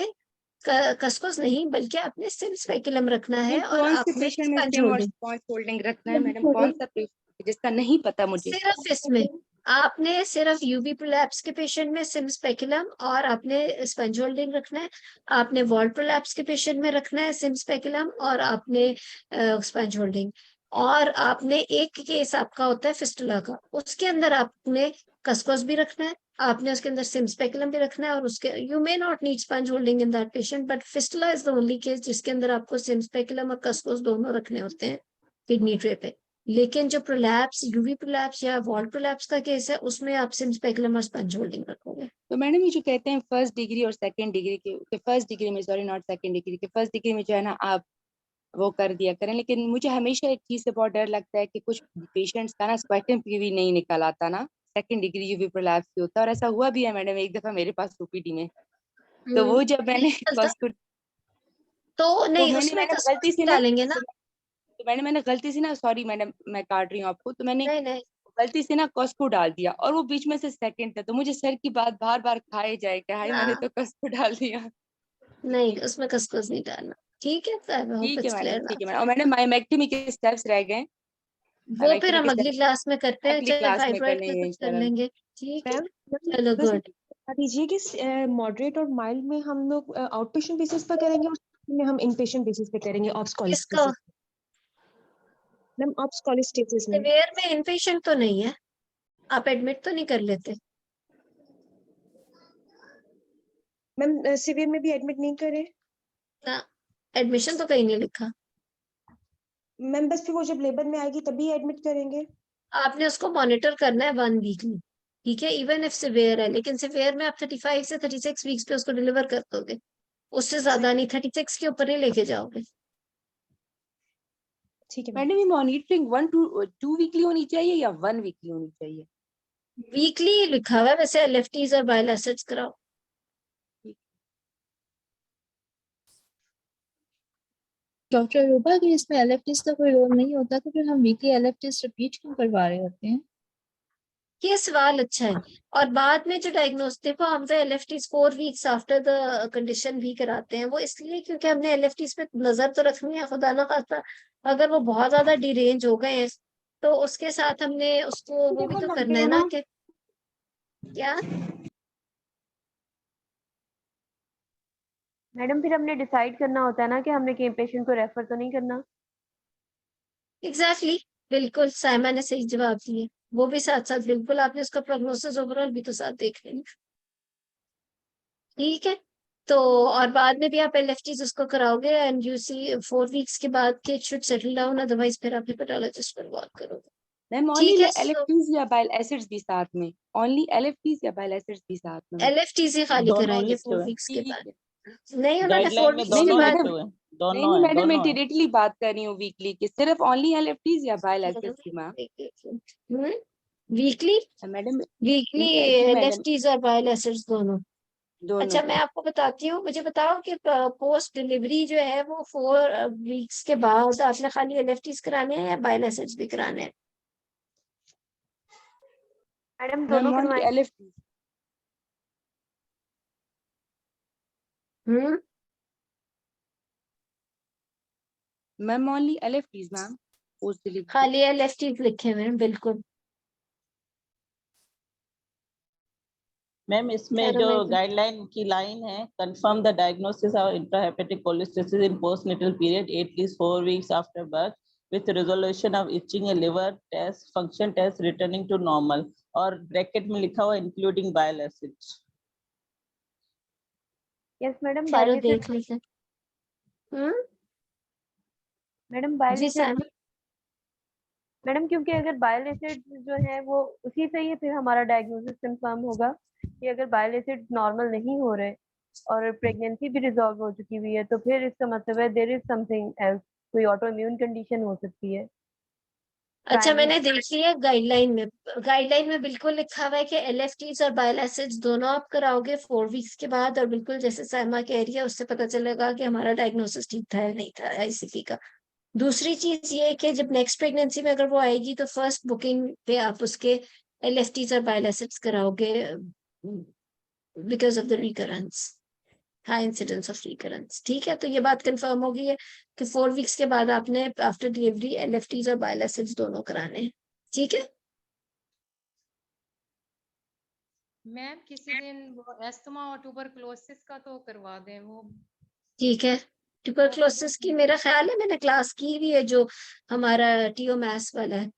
कस्कोस नहीं बल्कि आपने सिम स्पेकुलम रखना नहीं, है और कौन से आपने पेशेंट में स्पंज सिम और होल्डिंग। स्पॉन्ज होल्डिंग रखना है मैडम? कौन सा पेशेंट जिसका नहीं पता मुझे? सिर्फ इसमें आपने सिर्फ यूवी प्रोलैप्स के पेशेंट में सिम स्पेकुलम और आपने स्पंज होल्डिंग रखना है, आपने वॉल प्रोलैप्स के पेशेंट में रखना है सिम स्पेकुलम और आपने स्पंज होल्डिंग, और आपने एक केस आपका होता है फिस्टुला का, उसके अंदर आपने कस्कोस भी रखना है, आपने उसके अंदर सिम स्पेकुलम भी रखना है, और उसके you may not need sponge holding in that patient, but fistula is the only case जिसके अंदर आपको सिम स्पेकुलम और कस्कोस दोनों रखने होते हैं किडनी ट्रे पे। लेकिन जो प्रोलैप्स, यूवी प्रोलैप्स या वॉल प्रोलैप्स का केस है उसमें आप सिम स्पेकुलम और स्पंज होल्डिंग रखोगे। तो मैडम ये जो कहते हैं फर्स्ट डिग्री और सेकंड डिग्री के फर्स्ट डिग्री में, सॉरी नॉट सेकंड डिग्री के, फर्स्ट डिग्री में जो है ना आप वो कर दिया करें, लेकिन मुझे हमेशा एक चीज से बहुत डर लगता है कि कुछ पेशेंट्स का ना स्क्वैटम पीवी नहीं निकल आता ना, सेकंड डिग्री यूवी प्रोलैप्स भी होता है, और ऐसा हुआ भी है मैडम एक दफा मेरे पास ओपीडी में। तो वो जब नहीं मैंने चलता तो तो नहीं, मैंने उसमें मैडम कस्कोस गलती से नहीं ना डालेंगे ना। तो मैंने गलती से ना, सॉरी मैडम मैं काट रही हूँ आपको, तो मैंने नहीं नहीं गलती से ना कस्को डाल दिया और वो बीच में से सेकंड था, तो मुझे सर की बात बार बार खाए जाए कि हाय मैंने हाँ, तो कस्को डाल दिया। नहीं उसमें कस्कोस नहीं डालना। ठीक है, आई होप ठीक है इट्स मैडम, क्लियर ठीक है नाउ। मैडम। और मैडम माइमेक्टमी के स्टेप्स रह गए, वो फिर माइमेक्टमी के हम अगली स्टेप्स क्लास में करते हैं, अगली चाहे क्लास में कर फाइब्रॉइड का लेंगे कुछ कर इंशाल्लाह। लेंगे। ठीक है, मैम चलो बस गुड। बता दीजिए कि मॉडरेट और माइल्ड में हम लोग आउट पेशेंट बेसिस पर करेंगे और में हम इन पेशेंट बेसिस पे करेंगे, ऑप्स कॉलेज इसका basis. Ma'am ops college status में सिवियर में इनपेशेंट तो नहीं है, आप एडमिट तो नहीं कर लेते? मैम सिवियर में भी एडमिट नहीं करें ना, एडमिशन तो कहीं नहीं लिखा। मैम, बस फिर वो जब लेबर में आएगी तभी एडमिट करेंगे। आपने उसको मॉनिटर करना है 1 वीकली, ठीक है, इवन इफ सिवियर है, लेकिन सिवियर में आप 35 से 36 वीक्स पे उसको डिलीवर कर दोगे, उससे ज्यादा नहीं, 36 के ऊपर ही लेके जाओगे। ठीक है मैम। मैडम ये मॉनिटरिंग 1 to 2 वीकली होनी चाहिए या 1 वीकली होनी चाहिए? वीकली लिखा हुआ है वैसे, एलएफटीज और बाइल एसिड्स कराओ। डॉक्टर रूबा, अगर इसमें एलएफटीज का कोई रोल नहीं होता तो फिर हम वीकली एलएफटीज रिपीट क्यों करवा रहे होते हैं? ये सवाल अच्छा है। और बाद में जो डायग्नोस, देखो हम तो एलएफटीज 4 वीक्स आफ्टर द कंडीशन भी कराते हैं, वो इसलिए क्योंकि हमने एलएफटीज पे नजर तो रखनी है, खुदा ना खास्ता अगर वो बहुत ज्यादा डिरेंज हो गए हैं तो उसके साथ हमने उसको वो भी तो करना है ना कि क्या मैडम फिर हमने डिसाइड करना होता है ना कि हमने किसी पेशेंट को रेफर तो नहीं करना। एग्जैक्टली बिल्कुल साइमा ने सही जवाब दिए। वो भी साथ साथ बिल्कुल आपने उसका प्रोग्नोसिस ओवरऑल भी तो साथ देख लेंगे। ठीक है। तो और बाद में भी आप एलएफटीज उसको कराओगे एंड यू सी 4 वीक्स के बाद के शुड सेटल डाउन, अदरवाइज फिर आप हेपेटोलॉजिस्ट पर बात करोगे। मैम ओनली ठीक है। LFTs या बाइल एसिड्स भी साथ में, ओनली LFTs या बाइल एसिड्स भी साथ में? एलएफटीज ही खाली दोनों कराएंगे लिखे 4 हुए वीक्स के ठीक बाद। है। नहीं उन्होंने गाइडलाइन 4 में वीक्स नहीं के नहीं दोनों बाद लिखे मैडम, हुए नहीं दोनों नहीं है मैडम, मैं दोनों है डायरेक्टली बात कर रही हूँ वीकली की, सिर्फ ओनली LFTs या बाइल एसिड्स की मैम? वीकली मैडम वीकली जी मैडम, एलएफटीज और बाइल एसिड्स दोनों। दोनों। अच्छा मैं आपको बताती हूँ, मुझे बताओ कि पोस्ट डिलीवरी जो है वो 4 वीक्स के बाद आपने खाली एलएफटीज कराने हैं या बाइल एसिड्स भी कराने हैं? मैडम दोनों मैम ओनली करवाएंगे। LFTs। Hmm ma'am only LFTs ma'am, post delivery. खाली एलएफटीज लिखे हुए हैं बिल्कुल। मैम इसमें खैर जो मैं गाइडलाइन की लाइन है, confirm the diagnosis of intrahepatic कोलिस्टेसिस in postnatal period at least 4 weeks after birth with resolution of itching a liver test function test returning to normal, और ब्रैकेट में लिखा हुआ including bile acids. Yes madam खैर वो बाइल एसिड। देख लीजिए। हम्म मैडम बाइल जी एसिड, सैम। मैडम क्योंकि अगर बाइल एसिड जो है वो उसी से ही फिर हमारा डायग्नोसिस कंफर्म होगा कि अगर बाइल एसिड नॉर्मल नहीं हो रहे और प्रेगनेंसी भी रिजॉल्व हो चुकी हुई है तो फिर इसका मतलब है देयर इज समथिंग एल्स, कोई ऑटो इम्यून कंडीशन हो सकती है। अच्छा प्राइमरी। मैंने देख लिया गाइडलाइन में बिल्कुल लिखा हुआ है कि एलएफटीज और बाइल एसिड्स दोनों आप कराओगे 4 वीक्स के बाद, और बिल्कुल जैसे साइमा कह रही है उससे पता चलेगा कि हमारा डायग्नोसिस ठीक था या नहीं था आईसीपी का। दूसरी चीज ये है कि जब नेक्स्ट प्रेगनेंसी में अगर वो आएगी तो फर्स्ट बुकिंग पे आप उसके एलएफटीज और बाइल एसिड्स कराओगे because of the recurrence, high incidence of recurrence. ठीक है, तो ये बात कंफर्म हो गई है कि 4 वीक्स के बाद आपने आफ्टर डिलीवरी एलएफटीज और बाइल एसिड्स दोनों कराने हैं। ठीक है। मैम किसी दिन वो एस्थमा और ट्यूबरकुलोसिस का तो करवा दें वो। ठीक है। ट्यूबरक्लोसिस की मेरा ख्याल है मैंने क्लास की हुई है, जो हमारा टीओ मैथ्स वाला है